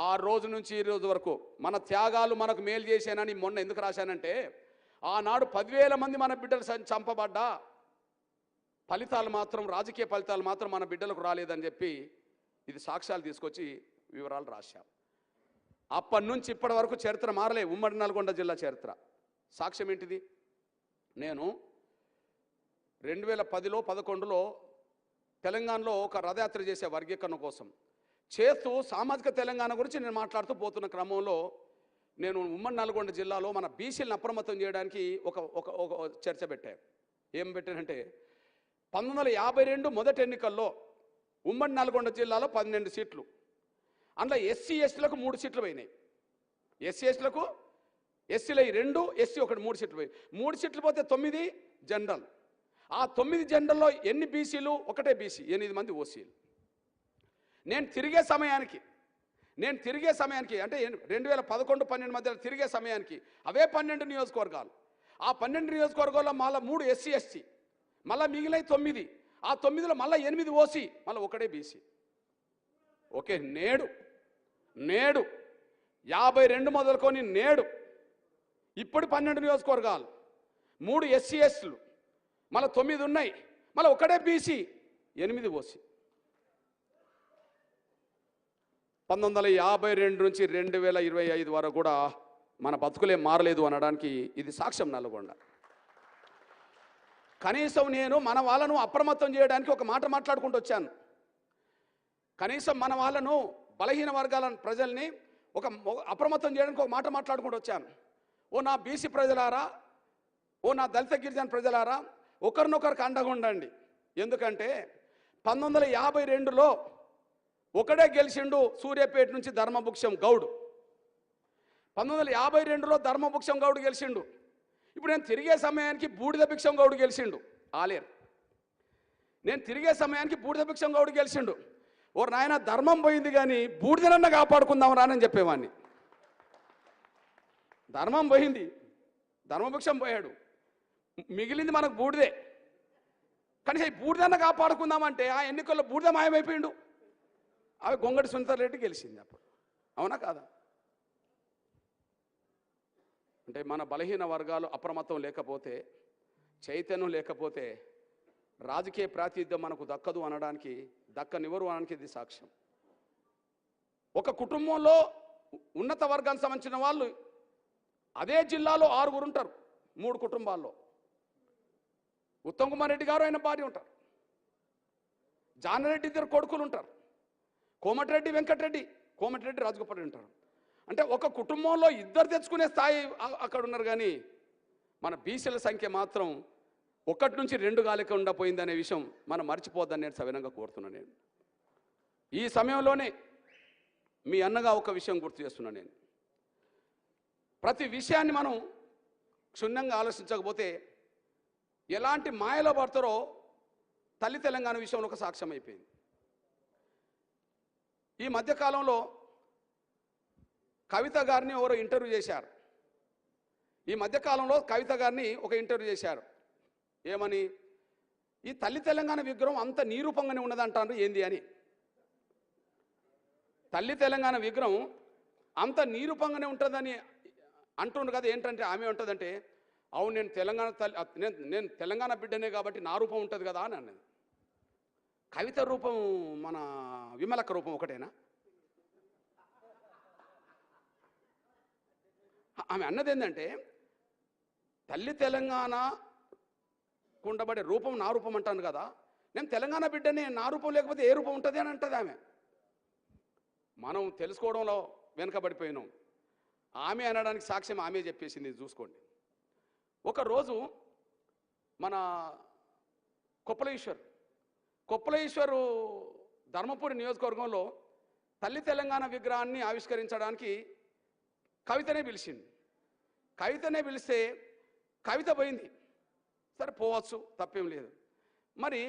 ఆ రోజు నుంచి ఈ రోజు వరకు మన త్యాగాలు మనకు మేలు చేశానని మొన్న ఎందుకు రాశానంటే, ఆనాడు 10,000 మంది మన బిడ్డలు చంపబడ్డా ఫలితాలు మాత్రం, రాజకీయ ఫలితాలు మాత్రం మన బిడ్డలకు రాలేదని చెప్పి ఇది సాక్ష్యాలు తీసుకొచ్చి వివరాలు రాశాం. అప్పటి నుంచి ఇప్పటి వరకు చరిత్ర మారలే. ఉమ్మడి నల్గొండ జిల్లా చరిత్ర సాక్ష్యం ఏంటిది? నేను 2010లో 11లో తెలంగాణలో ఒక రథయాత్ర చేసే వర్గీకరణ కోసం చేస్తూ సామాజిక తెలంగాణ గురించి నేను మాట్లాడుతూ పోతున్న క్రమంలో నేను ఉమ్మడి నల్గొండ జిల్లాలో మన బీసీలను అప్రమత్తం చేయడానికి ఒక చర్చ పెట్టాను. ఏం పెట్టానంటే, 1952 మొదటి ఎన్నికల్లో ఉమ్మడి నల్గొండ జిల్లాలో 12 సీట్లు, అందులో ఎస్సీ ఎస్టీలకు 3 సీట్లు పోయినాయి. ఎస్సీలో 2, ఎస్సీ 1, 3 సీట్లు పోయి 3 సీట్లు పోతే 9 జనరల్. ఆ 9 జనరల్లో ఎన్ని బీసీలు? ఒకటే బీసీ, 8 మంది ఓసీలు. నేను తిరిగే సమయానికి అంటే 2011-12 మధ్యలో తిరిగే సమయానికి అవే 12 నియోజకవర్గాలు. ఆ 12 నియోజకవర్గాల్లో మళ్ళీ 3 ఎస్సీ ఎస్టీ, మళ్ళీ మిగిలిన 9. ఆ 9లో మళ్ళీ 8 ఓసీ, మళ్ళీ ఒకటే బీసీ. ఓకే, నేడు 52 మొదలుకొని నేడు ఇప్పుడు 12 నియోజకవర్గాలు, 3 ఎస్సీ ఎస్టీలు, మళ్ళీ 9 ఉన్నాయి, మళ్ళీ ఒకటే బీసీ, 8 ఓసీ. 1952 నుంచి 2025 వరకు కూడా మన బతుకులే మారలేదు అనడానికి ఇది సాక్ష్యం నల్గొండ. కనీసం నేను మన వాళ్ళను అప్రమత్తం చేయడానికి ఒక మాట మాట్లాడుకుంటూ వచ్చాను. కనీసం మన వాళ్ళను, బలహీన వర్గాల ప్రజల్ని అప్రమత్తం చేయడానికి ఒక మాట మాట్లాడుకుంటూ వచ్చాను. ఓ నా బీసీ ప్రజలారా, ఓ నా దళిత గిరిజన ప్రజలారా, ఒకరినొకరికి అండగా ఉండండి. ఎందుకంటే 1952లో ఒకడే గెలిచిండు, సూర్యాపేట నుంచి ధర్మభుక్షం గౌడ్. 1952లో ధర్మభుక్షం గౌడ్ గెలిచిండు. ఇప్పుడు నేను తిరిగే సమయానికి బూడిద భిక్షం గౌడ్ గెలిచిండు, ఆలేరు. నేను తిరిగే సమయానికి బూడిద భిక్షం గౌడ్ గెలిచిండు. ఓ నాయన, ధర్మం పోయింది కానీ బూడిదనన్నా కాపాడుకుందాం రానని చెప్పేవాడిని. ధర్మం పోయింది, ధర్మభిక్షం పోయాడు, మిగిలింది మనకు బూడిదే. కనీసం ఈ బూడిదన్న కాపాడుకుందామంటే ఆ ఎన్నికల్లో బూడిద మాయమైపోయిండు. అవి గొంగడి సునీతారెడ్డి రెడ్డి గెలిచింది అప్పుడు. అవునా కాదా? అంటే మన బలహీన వర్గాలు అప్రమత్తం లేకపోతే, చైతన్యం లేకపోతే రాజకీయ ప్రాతినిధ్యం మనకు దక్కదు అనడానికి, దక్కనివ్వరు అనడానికి ఇది సాక్ష్యం. ఒక కుటుంబంలో ఉన్నత వర్గానికి సంబంధించిన వాళ్ళు అదే జిల్లాలో 6 ఉంటారు. 3 కుటుంబాల్లో ఉత్తమ్ కుమార్ రెడ్డి గారు ఆయన భార్య ఉంటారు, జానారెడ్డి 2 కొడుకులు ఉంటారు, కోమటిరెడ్డి వెంకటరెడ్డి, కోమటిరెడ్డి రాజగోపాల్ ఉంటారు. అంటే ఒక కుటుంబంలో 2 తెచ్చుకునే స్థాయి అక్కడ ఉన్నారు. కానీ మన బీసీల సంఖ్య మాత్రం 1 నుంచి 2 గాలిక ఉండపోయిందనే విషయం మనం మర్చిపోద్దని నేను సవినంగా కోరుతున్నాను. నేను ఈ సమయంలోనే మీ అన్నగా ఒక విషయం గుర్తు చేస్తున్నాను. నేను ప్రతి విషయాన్ని మనం క్షుణ్ణంగా ఆలోచించకపోతే ఎలాంటి మాయలో పడతారో తల్లి తెలంగాణ విషయంలో ఒక సాక్ష్యం అయిపోయింది. ఈ మధ్యకాలంలో కవిత గారిని ఎవరో ఇంటర్వ్యూ చేశారు. ఒక ఇంటర్వ్యూ చేశారు. ఏమని? ఈ తల్లి తెలంగాణ విగ్రహం అంత నిరూపంగానే ఉన్నదంటారు ఏంది అని. తల్లి తెలంగాణ విగ్రహం అంత నిరూపంగానే ఉంటుందని అంటుండు కదా. ఏంటంటే ఆమె ఉంటుందంటే, అవును నేను తెలంగాణ బిడ్డనే కాబట్టి నా రూపం ఉంటుంది కదా అని అన్నది. కవిత రూపం మన విమలక్క రూపం ఒకటేనా? ఆమె అన్నది ఏంటంటే తల్లి తెలంగాణ కుండబడే రూపం నా రూపం అంటాను కదా, నేను తెలంగాణ బిడ్డని, నా రూపం లేకపోతే ఏ రూపం ఉంటుంది అని అంటుంది ఆమె. మనం తెలుసుకోవడంలో వెనుకబడిపోయినాం. ఆమె అనడానికి సాక్ష్యం ఆమె చెప్పేసింది, చూసుకోండి. ఒకరోజు మన కొప్పలేశ్వరు ధర్మపురి నియోజకవర్గంలో తల్లి తెలంగాణ విగ్రహాన్ని ఆవిష్కరించడానికి కవితనే పిలిచింది. కవితనే పిలిస్తే కవిత పోయింది. సరే పోవచ్చు, తప్పేం లేదు. మరి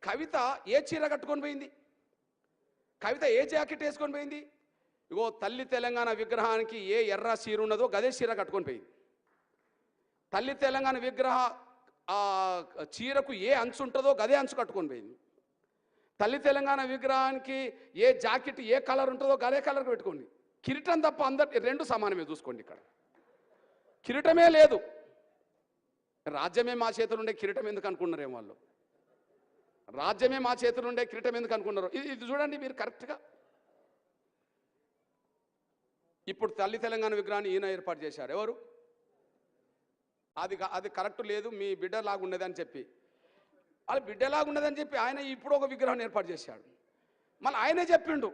కవిత ఏ చీర కట్టుకొని పోయింది? కవిత ఏ జాకెట్ వేసుకొని పోయింది? ఇగో తల్లి తెలంగాణ విగ్రహానికి ఏ ఎర్ర చీర ఉన్నదో గదే చీర కట్టుకొని పోయింది. తల్లి తెలంగాణ విగ్రహ చీరకు ఏ అంచు ఉంటుందో గదే అంచు కట్టుకొని పోయింది. తల్లి తెలంగాణ విగ్రహానికి ఏ జాకెట్ ఏ కలర్ ఉంటుందో గదే కలర్ పెట్టుకోండి. కిరీటం తప్ప అందరు రెండు సమానమే. చూసుకోండి, ఇక్కడ కిరీటమే లేదు. రాజ్యమే మా చేతులు ఉండే కిరీటం ఎందుకు అనుకున్నారేమో వాళ్ళు. రాజ్యమే మా చేతులు ఉండే కిరీటం ఎందుకు అనుకున్నారు? ఇది చూడండి మీరు కరెక్ట్గా. ఇప్పుడు తల్లి తెలంగాణ విగ్రహాన్ని ఈయన ఏర్పాటు చేశారు. ఎవరు? అది కరెక్ట్ లేదు, మీ బిడ్డలాగా ఉన్నదని చెప్పి, అది బిడ్డలాగా ఉన్నదని చెప్పి ఆయన ఇప్పుడు ఒక విగ్రహాన్ని ఏర్పాటు చేశాడు. మళ్ళీ ఆయనే చెప్పిండు,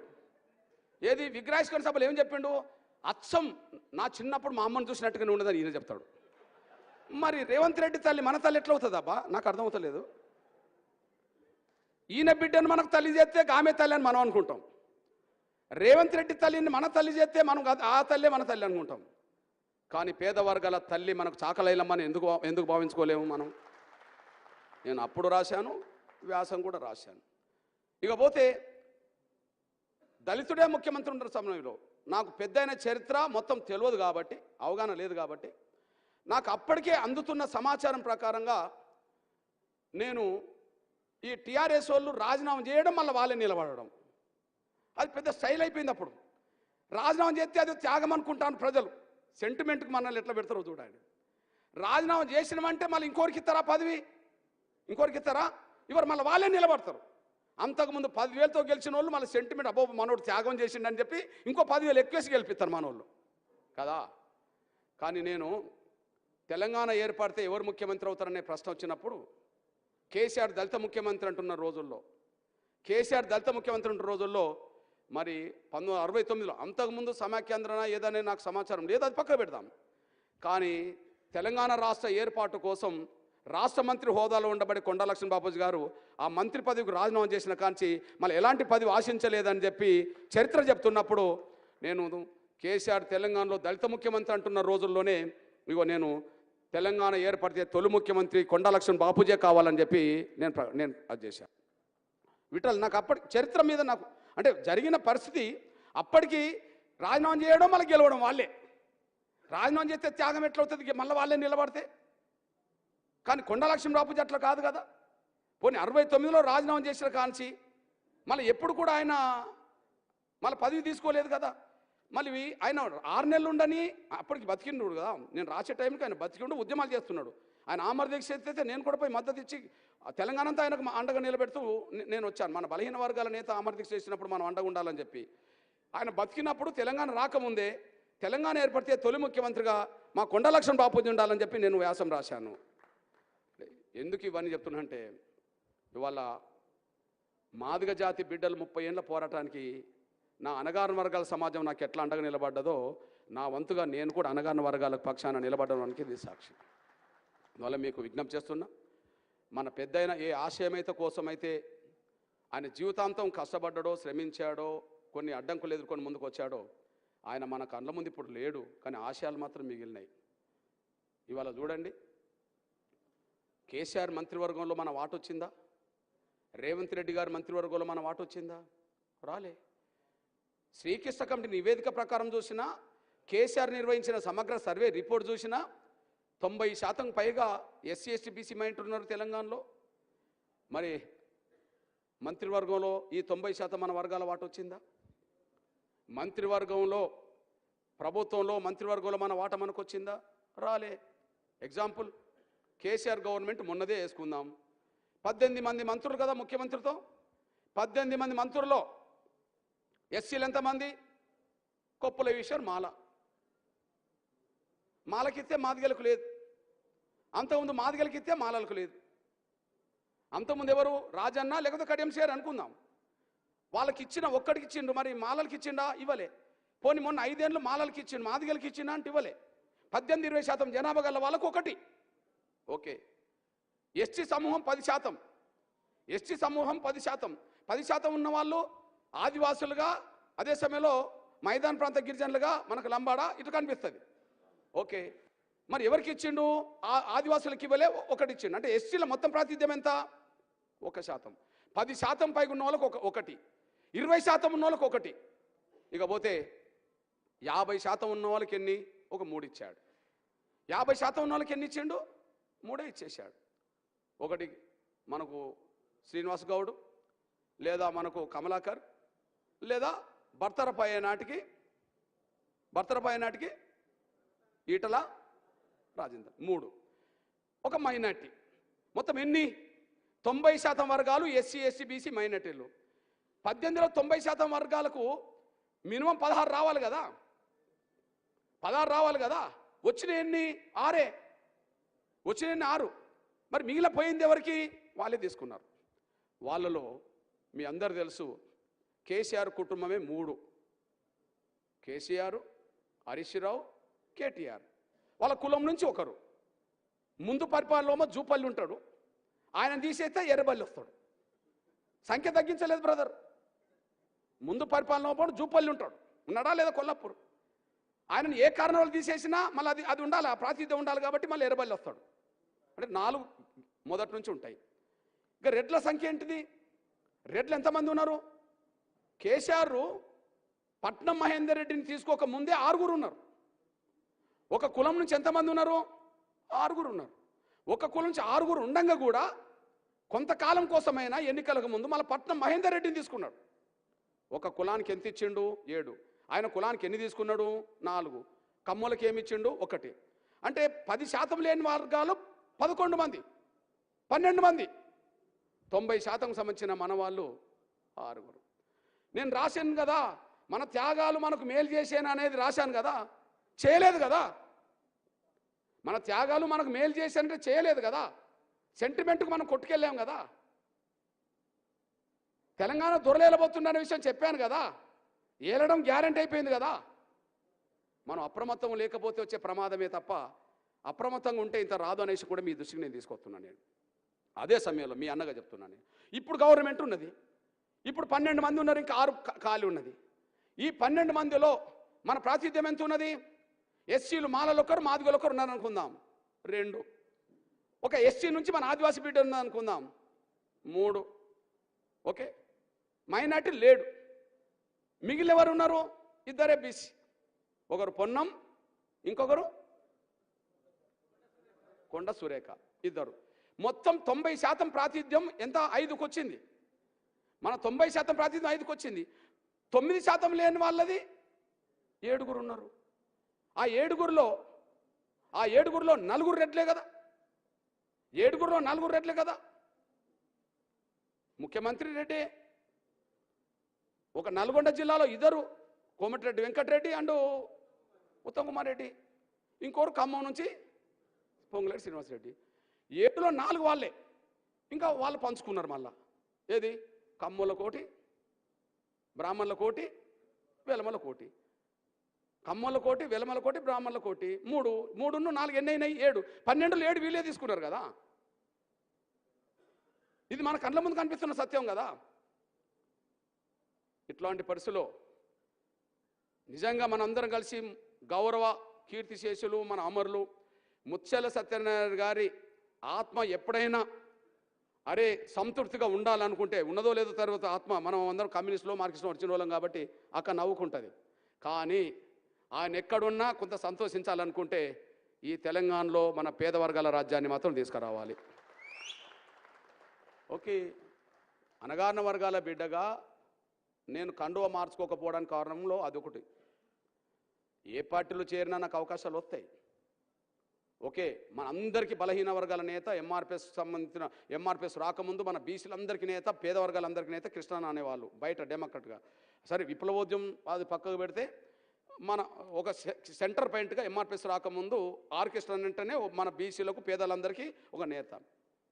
ఏది విగ్రహావిష్కరణ సభలో ఏం చెప్పిండు? అచ్చం నా చిన్నప్పుడు మా అమ్మని చూసినట్టుగానే ఉన్నదని ఈయన చెప్తాడు. మరి రేవంత్ రెడ్డి తల్లి మన తల్లి ఎట్లా అవుతుందబ్బా? నాకు అర్థమవుతలేదు. ఈయన బిడ్డను మనకు తల్లి చేస్తే ఆమె తల్లి అని మనం అనుకుంటాం. రేవంత్ రెడ్డి తల్లిని మన తల్లి చేస్తే మనం ఆ తల్లే మన తల్లి అనుకుంటాం. కానీ పేద వర్గాల తల్లి మనకు చాకలైలమ్మని ఎందుకు భావించుకోలేము మనం? నేను అప్పుడు రాశాను, వ్యాసం కూడా రాశాను. ఇకపోతే దళితుడే ముఖ్యమంత్రి ఉన్న సమయంలో నాకు పెద్దయిన చరిత్ర మొత్తం తెలియదు కాబట్టి, అవగాహన లేదు కాబట్టి, నాకు అప్పటికే అందుతున్న సమాచారం ప్రకారంగా నేను ఈ టీఆర్ఎస్ వాళ్ళు రాజీనామా చేయడం, మళ్ళీ వాళ్ళే నిలబడడం, అది పెద్ద స్టైల్ అయిపోయింది. అప్పుడు రాజీనామా చేస్తే అది త్యాగం అనుకుంటాను ప్రజలు. సెంటిమెంట్కి మనల్ని ఎట్లా పెడతారో చూడండి. రాజీనామా చేసినామంటే మళ్ళీ ఇంకోరికి ఇస్తారా పదవి? ఇంకోరికి ఇస్తారా? ఇవారు మళ్ళీ వాళ్ళే నిలబడతారు. అంతకుముందు 10,000తో గెలిచిన వాళ్ళు మళ్ళీ సెంటిమెంట్, అబ్బో మనోడు త్యాగం చేసిండని చెప్పి ఇంకో 10,000 ఎక్కువేసి గెలిపిస్తారు మనోళ్ళు కదా. కానీ నేను తెలంగాణ ఏర్పడితే ఎవరు ముఖ్యమంత్రి అవుతారనే ప్రశ్న వచ్చినప్పుడు కేసీఆర్ దళిత ముఖ్యమంత్రి అంటున్న రోజుల్లో, మరి 1969లో, అంతకుముందు సమాఖ్యాంధ్రన ఏదనే నాకు సమాచారం లేదు, అది పక్కన పెడదాం. కానీ తెలంగాణ రాష్ట్ర ఏర్పాటు కోసం రాష్ట్ర మంత్రి హోదాలో ఉండబడి కొండా లక్ష్మణ్ బాపూజీ గారు ఆ మంత్రి పదవికి రాజీనామా చేసిన కాంచి మళ్ళీ ఎలాంటి పదవి ఆశించలేదని చెప్పి చరిత్ర చెప్తున్నప్పుడు, నేను కేసీఆర్ తెలంగాణలో దళిత ముఖ్యమంత్రి అంటున్న రోజుల్లోనే ఇగో నేను తెలంగాణ ఏర్పడితే తొలి ముఖ్యమంత్రి కొండా లక్ష్మణ్ బాపూజీ కావాలని చెప్పి నేను అది చేశాను. విఠల్ నాకు అప్పటి చరిత్ర మీద నాకు అంటే జరిగిన పరిస్థితి, అప్పటికి రాజీనామా చేయడం మళ్ళీ గెలవడం వాళ్ళే. రాజీనామా చేస్తే త్యాగం ఎట్లవుతుంది? మళ్ళీ వాళ్ళే నిలబడితే. కానీ కొండా లక్ష్మణ్ బాపూజీ అట్లా కాదు కదా. పోనీ 69లో రాజీనామా చేసిన కాంచి మళ్ళీ ఎప్పుడు కూడా ఆయన మళ్ళీ పదవి తీసుకోలేదు కదా. మళ్ళీ ఆయన 6 నెలలు ఉండని అప్పటికి బతికిండు కదా. నేను రాసే టైంకి ఆయన బతికిండు, ఉద్యమాలు చేస్తున్నాడు. ఆయన ఆమర దీక్ష ఎత్తే నేను కూడా పోయి మద్దతు ఇచ్చి తెలంగాణ అంతా ఆయనకు అండగా నిలబెడుతూ నేను వచ్చాను. మన బలహీన వర్గాల నేత ఆమర దీక్ష చేసినప్పుడు మనం అండగా ఉండాలని చెప్పి, ఆయన బతికినప్పుడు తెలంగాణ రాకముందే తెలంగాణ ఏర్పడితే తొలి ముఖ్యమంత్రిగా మా కొండా లక్ష్మణ్ బాపూజీ ఉండాలని చెప్పి నేను వ్యాసం రాశాను. ఎందుకు ఇవన్నీ చెప్తున్నా అంటే, ఇవాళ మాదిగ జాతి బిడ్డలు 30 ఏళ్ళ పోరాటానికి నా అణగారిన వర్గాల సమాజం నాకు ఎట్లా అండగా నిలబడ్డదో, నా వంతుగా నేను కూడా అణగారిన వర్గాల పక్షాన నిలబడడానికి ఇది సాక్షి. అందువల్ల మీకు విజ్ఞప్తి చేస్తున్నా, మన పెద్దయిన ఏ ఆశయమైతే కోసమైతే ఆయన జీవితాంతం కష్టపడ్డాడో, శ్రమించాడో, కొన్ని అడ్డంకులు ఎదుర్కొని ముందుకు వచ్చాడో, ఆయన మన కళ్ళ ముందు ఇప్పుడు లేడు. కానీ ఆశయాలు మాత్రం మిగిలినాయి. ఇవాళ చూడండి, కేసీఆర్ మంత్రివర్గంలో మన వాట వచ్చిందా? రేవంత్ రెడ్డి గారి మంత్రివర్గంలో మన వాట వచ్చిందా? రాలే. శ్రీకృష్ణ కమిటీ నివేదిక ప్రకారం చూసినా, కేసీఆర్ నిర్వహించిన సమగ్ర సర్వే రిపోర్ట్ చూసినా 90% పైగా ఎస్సీ ఎస్టీ బీసీ మైండ్ ఉన్నారు తెలంగాణలో. మరి మంత్రివర్గంలో ఈ 90% మన వర్గాల వాట వచ్చిందా? మంత్రివర్గంలో, ప్రభుత్వంలో మంత్రివర్గంలో మన వాట మనకు వచ్చిందా? రాలే. ఎగ్జాంపుల్, కేసీఆర్ గవర్నమెంట్ మొన్నదే వేసుకుందాం. 18 మంది మంత్రులు కదా ముఖ్యమంత్రితో. 18 మంది మంత్రుల్లో ఎస్సీలు ఎంతమంది? కొప్పుల ఈశ్వర్, మాల. మాలకిస్తే మాదిగలకు లేదు, అంతకుముందు మాదిగలకి ఇస్తే మాలలకు లేదు. అంతకుముందు ఎవరు రాజన్న లేకపోతే కడియం షేర్ అనుకుందాం, వాళ్ళకి ఇచ్చిన ఒక్కడికి ఇచ్చిండు, మరి మాలలకి ఇచ్చిండా? ఇవ్వలే. పోనీ మొన్న 5 ఏళ్ళు మాలలకి ఇచ్చిండు, మాదిగలకి ఇచ్చిండా అంటే ఇవ్వలే. 18-20% జనాభా గల వాళ్ళకు ఒకటి. ఓకే, ఎస్టీ సమూహం 10%, ఎస్టీ సమూహం 10%, 10% ఉన్న వాళ్ళు ఆదివాసులుగా, అదే సమయంలో మైదాన ప్రాంత గిరిజనులుగా మనకు లంబాడ ఇటు కనిపిస్తుంది. ఓకే, మరి ఎవరికి ఇచ్చిండు? ఆదివాసులకి ఇవ్వలే, ఒకటి ఇచ్చిండు. అంటే ఎస్టీల మొత్తం ప్రాతినిధ్యం ఎంత? 1%. 10% పైగా ఉన్న వాళ్ళకి ఒకటి, 20% ఉన్న వాళ్ళకి ఒకటి. ఇకపోతే 50% ఉన్న వాళ్ళకి ఎన్ని? ఒక 3 ఇచ్చాడు. 50% ఉన్న వాళ్ళకి ఎన్ని ఇచ్చిండు? 3 ఇచ్చేశాడు. ఒకటి మనకు శ్రీనివాస్ గౌడ్, లేదా మనకు కమలాకర్, లేదా భర్తరపై నాటికి ఈటల రాజేందర్, 3. ఒక మైనార్టీ. మొత్తం ఎన్ని? 90% వర్గాలు ఎస్సీ, ఎస్టీ, బీసీ మైనార్టీలు. 18లో 90% వర్గాలకు మినిమం 16 రావాలి కదా, 16 రావాలి కదా. వచ్చిన ఎన్ని? 6. వచ్చిన ఎన్ని? 6. మరి మిగిలిపోయింది ఎవరికి? వాళ్ళే తీసుకున్నారు. వాళ్ళలో మీ అందరు తెలుసు, కేసీఆర్ కుటుంబమే 3. కేసీఆర్, హరీష్ రావు, కేటీఆర్. వాళ్ళ కులం నుంచి ఒకరు. ముందు పరిపాలనలో జూపల్లి ఉంటాడు, ఆయన తీసేస్తే ఎర్రబల్లి వస్తాడు. సంఖ్య తగ్గించలేదు బ్రదర్. ముందు పరిపాలనలో జూపల్లి ఉంటాడు, ఉన్నాడా లేదా? కొల్లాపూర్. ఆయనను ఏ కారణం వల్ల తీసేసినా మళ్ళీ అది ఉండాలి, ఆ ప్రాతినిధ్యం ఉండాలి కాబట్టి మళ్ళీ ఎర్రబల్లి వస్తాడు. అంటే 4 మొదటి నుంచి ఉంటాయి. ఇక రెడ్ల సంఖ్య ఏంటిది? రెడ్లు ఎంతమంది ఉన్నారు? కేసీఆర్ పట్నం మహేందర్ రెడ్డిని తీసుకోక ముందే 6 ఉన్నారు. ఒక కులం నుంచి ఎంతమంది ఉన్నారు? 6 ఉన్నారు. ఒక కులం నుంచి 6 ఉండంగా కూడా కొంతకాలం కోసమైనా ఎన్నికలకు ముందు మళ్ళీ పట్నం మహేందర్ రెడ్డిని తీసుకున్నాడు. ఒక కులానికి ఎంత ఇచ్చిండు? 7. ఆయన కులానికి ఎన్ని తీసుకున్నాడు? 4. కమ్మలకి ఏమి ఇచ్చిండు? 1. అంటే 10% లేని వర్గాలు 11 మంది, 12 మంది. 90% సంబంధించిన మన వాళ్ళు 6. నేను రాశాను కదా, మన త్యాగాలు మనకు మేలు చేసేనా అనేది రాశాను కదా, చేయలేదు కదా. మన త్యాగాలు మనకు మేలు చేశానంటే చేయలేదు కదా. సెంటిమెంట్కు మనం కొట్టుకెళ్ళాం కదా. తెలంగాణ దొరలేలబోతుందనే విషయం చెప్పాను కదా, ఏలడం గ్యారెంటీ అయిపోయింది కదా. మనం అప్రమత్తం లేకపోతే వచ్చే ప్రమాదమే తప్ప అప్రమత్తంగా ఉంటే ఇంత రాదు అనేసి కూడా మీ దృష్టికి నేను తీసుకొస్తున్నాను. నేను అదే సమయంలో మీ అన్నగా చెప్తున్నాను. ఇప్పుడు గవర్నమెంట్ ఉన్నది, ఇప్పుడు 12 మంది ఉన్నారు, ఇంకా 6 ఖాళీ ఉన్నది. ఈ 12 మందిలో మన ప్రాతినిధ్యం ఎంత ఉన్నది? ఎస్సీలు మాలలు ఒకరు, మాదిగలు ఒకరు ఉన్నారు అనుకుందాం, 2. ఒక ఎస్సీ నుంచి మన ఆదివాసీ బిడ్డ ఉన్నది అనుకుందాం, 3. ఓకే, మైనార్టీ లేడు. మిగిలిన ఎవరు ఉన్నారు? 2 బీసీ. ఒకరు పొన్నం, ఇంకొకరు కొండ సురేఖ, 2. మొత్తం 90% ప్రాతినిధ్యం ఎంత? 5కు వచ్చింది. మన 90% ప్రాతినిధ్యం 5కు వచ్చింది. 9% లేని వాళ్ళది 7 ఉన్నారు. ఆ 7లో 4 రెడ్లే కదా. 7లో 4 రెడ్లే కదా. ముఖ్యమంత్రి రెడ్డి, ఒక నల్గొండ జిల్లాలో 2, కోమటిరెడ్డి వెంకటరెడ్డి అండ్ ఉత్తమ్ కుమార్ రెడ్డి, ఇంకోరు ఖమ్మం నుంచి పొంగులేటి శ్రీనివాసరెడ్డి. 7లో 4 వాళ్ళే. ఇంకా వాళ్ళు పంచుకున్నారు మళ్ళా. ఏది? కమ్మల కోటి, బ్రాహ్మణుల కోటి, వెలమల కోటి. కమ్మల కోటి, వెలమల కోటి, బ్రాహ్మణుల కోటి 3. 3 4 ఎన్ని అయినాయి? 7. 12లో 7 వీళ్ళే తీసుకున్నారు కదా. ఇది మన కళ్ళ ముందు కనిపిస్తున్న సత్యం కదా. ఇట్లాంటి పరిస్థితుల్లో నిజంగా మనందరం కలిసి గౌరవ కీర్తిశేషులు మన అమరులు ముత్యాల సత్యనారాయణ గారి ఆత్మ ఎప్పుడైనా అరే సంతృప్తిగా ఉండాలనుకుంటే, ఉన్నదో లేదో తర్వాత ఆత్మ, మనం అందరం కమ్యూనిస్టులో మార్క్సిస్టులో వచ్చిన వాళ్ళం కాబట్టి అక్కడ నవ్వుకుంటుంది. కానీ ఆయన ఎక్కడున్నా కొంత సంతోషించాలనుకుంటే ఈ తెలంగాణలో మన పేద వర్గాల రాజ్యాన్ని మాత్రం తీసుకురావాలి. ఓకే, అణగారిన వర్గాల బిడ్డగా నేను కండువ మార్చుకోకపోవడానికి కారణంలో అదొకటి. ఏ పార్టీలో చేరినా నాకు అవకాశాలు వస్తాయి. ఓకే, మన అందరికీ బలహీన వర్గాల నేత ఎంఆర్పిఎస్ సంబంధించిన ఎంఆర్పిఎస్ రాకముందు మన బీసీలందరికీ నేత, పేద వర్గాలందరికీ నేత కృష్ణన్ అనేవాళ్ళు బయట డెమోక్రట్గా. సరే, విప్లవోద్యమం అది పక్కకు పెడితే మన ఒక సెంటర్ పాయింట్గా ఎంఆర్పిఎస్ రాకముందు ఆర్కెస్ట్రా అంటేనే మన బీసీలకు పేదలందరికీ ఒక నేత.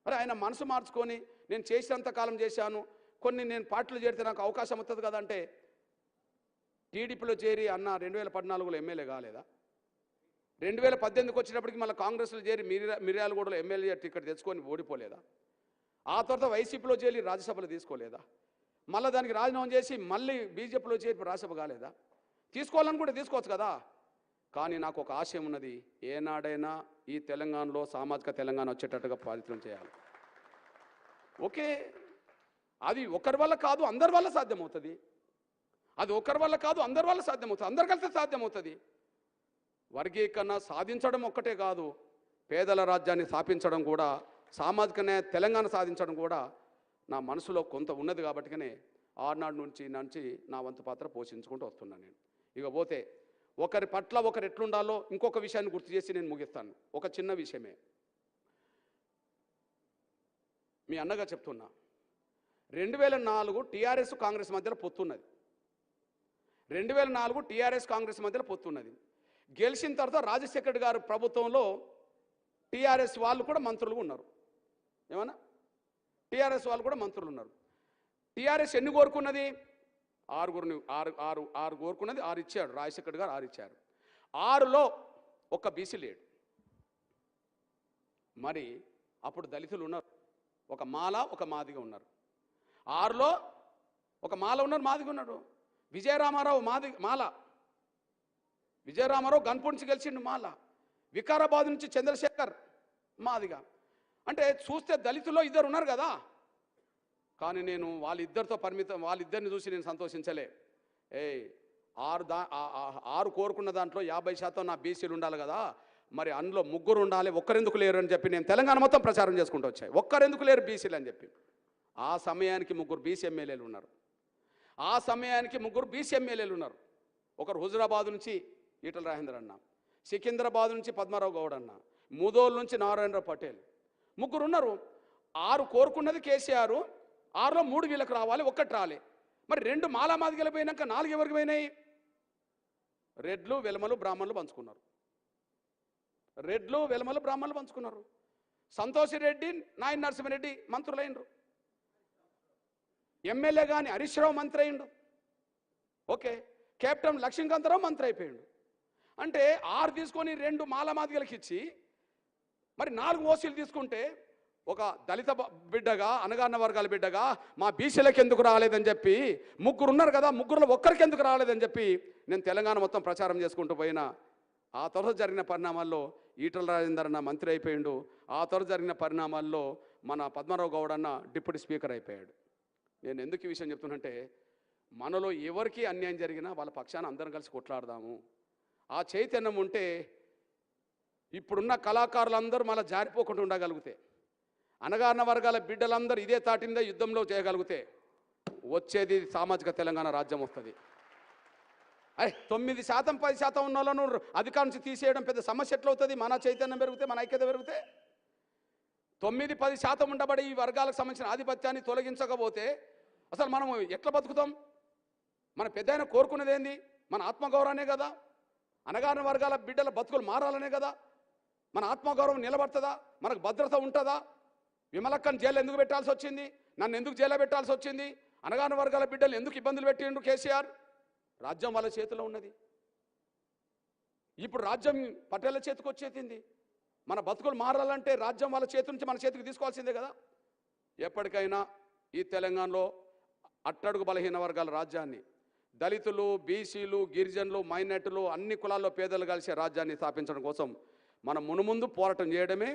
మరి ఆయన మనసు మార్చుకొని నేను చేసినంత కాలం చేశాను, కొన్ని నేను పార్టీలు చేరితే నాకు అవకాశం వస్తుంది కదా అంటే టీడీపీలో చేరి అన్న 2014లో ఎమ్మెల్యే కాలేదా? 2018కి వచ్చినప్పటికి మళ్ళీ కాంగ్రెస్లో చేరి మిర్యాలగూడలో ఎమ్మెల్యే టికెట్ తెచ్చుకొని ఓడిపోలేదా? ఆ తర్వాత వైసీపీలో చేరి రాజ్యసభలో తీసుకోలేదా? మళ్ళీ దానికి రాజీనామా చేసి మళ్ళీ బీజేపీలో చేరి రాజ్యసభ కాలేదా? తీసుకోవాలని కూడా తీసుకోవచ్చు కదా. కానీ నాకు ఒక ఆశయం ఉన్నది, ఏనాడైనా ఈ తెలంగాణలో సామాజిక తెలంగాణ వచ్చేటట్టుగా ప్రయత్నం చేయాలి. ఓకే, అది ఒకరి వల్ల కాదు అందరి వల్ల సాధ్యమవుతుంది. అది ఒకరి వల్ల కాదు అందరి వల్ల సాధ్యమవుతుంది, అందరు కలిసి సాధ్యమవుతుంది. వర్గీకరణ సాధించడం ఒక్కటే కాదు, పేదల రాజ్యాన్ని స్థాపించడం కూడా, సామాజిక తెలంగాణ సాధించడం కూడా నా మనసులో కొంత ఉన్నది. కాబట్టిగానే ఆనాడు నుంచి నా వంతు పాత్ర పోషించుకుంటూ వస్తున్నాను. నేను ఇక పోతే ఒకరి పట్ల ఒకరు ఎట్లుండాలో ఇంకొక విషయాన్ని గుర్తు చేసి నేను ముగిస్తాను. ఒక చిన్న విషయమే మీ అన్నగా చెప్తున్నా. 2004 టీఆర్ఎస్ కాంగ్రెస్ మధ్యలో పొత్తున్నది. 2004 టీఆర్ఎస్ కాంగ్రెస్ మధ్యలో పొత్తున్నది. గెలిచిన తర్వాత రాజశేఖర్ గారు ప్రభుత్వంలో టీఆర్ఎస్ వాళ్ళు కూడా మంత్రులుగా ఉన్నారు. ఏమన్నా టీఆర్ఎస్ వాళ్ళు కూడా మంత్రులు ఉన్నారు. టీఆర్ఎస్ ఎన్ని కోరుకున్నది? ఆరు కోరుకున్నది, 6 ఇచ్చాడు రాజశేఖర్ గారు, 6 ఇచ్చారు. 6లో ఒక్క బీసీ లేడు. మరి అప్పుడు దళితులు ఉన్నారు, ఒక మాల ఒక మాదిగ ఉన్నారు. 6లో ఒక మాల ఉన్నారు, మాదిగ ఉన్నాడు. విజయరామారావు మాల, విజయరామారావు గన్పూర్ నుంచి గెలిచిండు మాల. వికారాబాద్ నుంచి చంద్రశేఖర్ మాదిగ. అంటే చూస్తే దళితుల్లో 2 ఉన్నారు కదా. కానీ నేను వాళ్ళిద్దరితో పరిమితం, వాళ్ళిద్దరిని చూసి నేను సంతోషించలే. 6 కోరుకున్న దాంట్లో 50% నా బీసీలు ఉండాలి కదా, మరి అందులో 3 ఉండాలి, ఒక్కరెందుకు లేరు అని చెప్పి నేను తెలంగాణ మొత్తం ప్రచారం చేసుకుంటూ వచ్చాయి. ఒక్కరెందుకు లేరు బీసీలు అని చెప్పి. ఆ సమయానికి 3 బీసీ ఎమ్మెల్యేలు ఉన్నారు. ఆ సమయానికి 3 బీసీ ఎమ్మెల్యేలు ఉన్నారు. ఒకరు హుజురాబాద్ నుంచి ఈటల రాజేందర్ అన్న, సికింద్రాబాద్ నుంచి పద్మారావు గౌడ్ అన్న, ముదోల్ నుంచి నారాయణరావు పటేల్, 3 ఉన్నారు. 6 కోరుకున్నది కేసీఆర్, 6లో 3 వీళ్ళకి రావాలి, 1 రాలే. మరి 2 మాలామాదిగలు పోయినాక 4 ఎవరికి పోయినాయి? రెడ్లు వెలమలు బ్రాహ్మణులు పంచుకున్నారు. రెడ్లు వెలమలు బ్రాహ్మణులు పంచుకున్నారు. సంతోషిరెడ్డి నాయన నరసింహారెడ్డి మంత్రులైండ్రు. ఎమ్మెల్యే కానీ హరీష్ రావు మంత్రి అయిండు. ఓకే, కెప్టెన్ లక్ష్మీకాంతరావు మంత్రి అయిపోయిండు. అంటే 6 తీసుకొని 2 మాలామాదిగలకి ఇచ్చి మరి 4 ఓసీలు తీసుకుంటే ఒక దళిత బిడ్డగా, అనగారిన వర్గాల బిడ్డగా మా బీసీలకు ఎందుకు రాలేదని చెప్పి 3 ఉన్నారు కదా, 3లో ఒక్కరికి ఎందుకు రాలేదని చెప్పి నేను తెలంగాణ మొత్తం ప్రచారం చేసుకుంటూ పోయినా. ఆ తర్వాత జరిగిన పరిణామాల్లో ఈటల రాజేందర్ అన్న మంత్రి అయిపోయిండు. ఆ తర్వాత జరిగిన పరిణామాల్లో మన పద్మారావు గౌడ్ అన్న డిప్యూటీ స్పీకర్ అయిపోయాడు. నేను ఎందుకు ఈ విషయం చెప్తున్నంటే, మనలో ఎవరికి అన్యాయం జరిగినా వాళ్ళ పక్షాన అందరం కలిసి కొట్లాడదాము. ఆ చైతన్యం ఉంటే ఇప్పుడున్న కళాకారులందరూ మళ్ళీ జారిపోకుండా ఉండగలిగితే, అనగారిన వర్గాల బిడ్డలందరూ ఇదే తాటి మీద యుద్ధంలో చేయగలిగితే వచ్చేది సామాజిక తెలంగాణ రాజ్యం వస్తుంది. 9% 10% ఉన్న వాళ్ళను అధికారం నుంచి తీసేయడం పెద్ద సమస్య ఎట్లా అవుతుంది? మన చైతన్యం పెరిగితే, మన ఐక్యత పెరిగితే. 9-10% ఉండబడి ఈ వర్గాలకు సంబంధించిన ఆధిపత్యాన్ని తొలగించకపోతే అసలు మనం ఎట్లా బతుకుతాం? మన పెద్ద ఆయన కోరుకునేది ఏంది? మన ఆత్మగౌరవనే కదా. అనగారిన వర్గాల బిడ్డల బతుకులు మారాలనే కదా. మన ఆత్మగౌరవం నిలబడుతుందా? మనకు భద్రత ఉంటుందా? విమలక్కను జైలు ఎందుకు పెట్టాల్సి వచ్చింది? నన్ను ఎందుకు జైల్లో పెట్టాల్సి వచ్చింది? అనగారిన వర్గాల బిడ్డలు ఎందుకు ఇబ్బందులు పెట్టిండు కేసీఆర్? రాజ్యం వాళ్ళ చేతిలో ఉన్నది. ఇప్పుడు రాజ్యం పటేళ్ల చేతికి వచ్చేసింది. మన బతుకులు మారాలంటే రాజ్యం వాళ్ళ చేతి నుంచి మన చేతికి తీసుకోవాల్సిందే కదా. ఎప్పటికైనా ఈ తెలంగాణలో అట్టడుగు బలహీన వర్గాల రాజ్యాన్ని, దళితులు, బీసీలు, గిరిజనులు, మైనారిటీలు, అన్ని కులాల్లో పేదలు కలిసే రాజ్యాన్ని స్థాపించడం కోసం మనం మునుముందు పోరాటం చేయడమే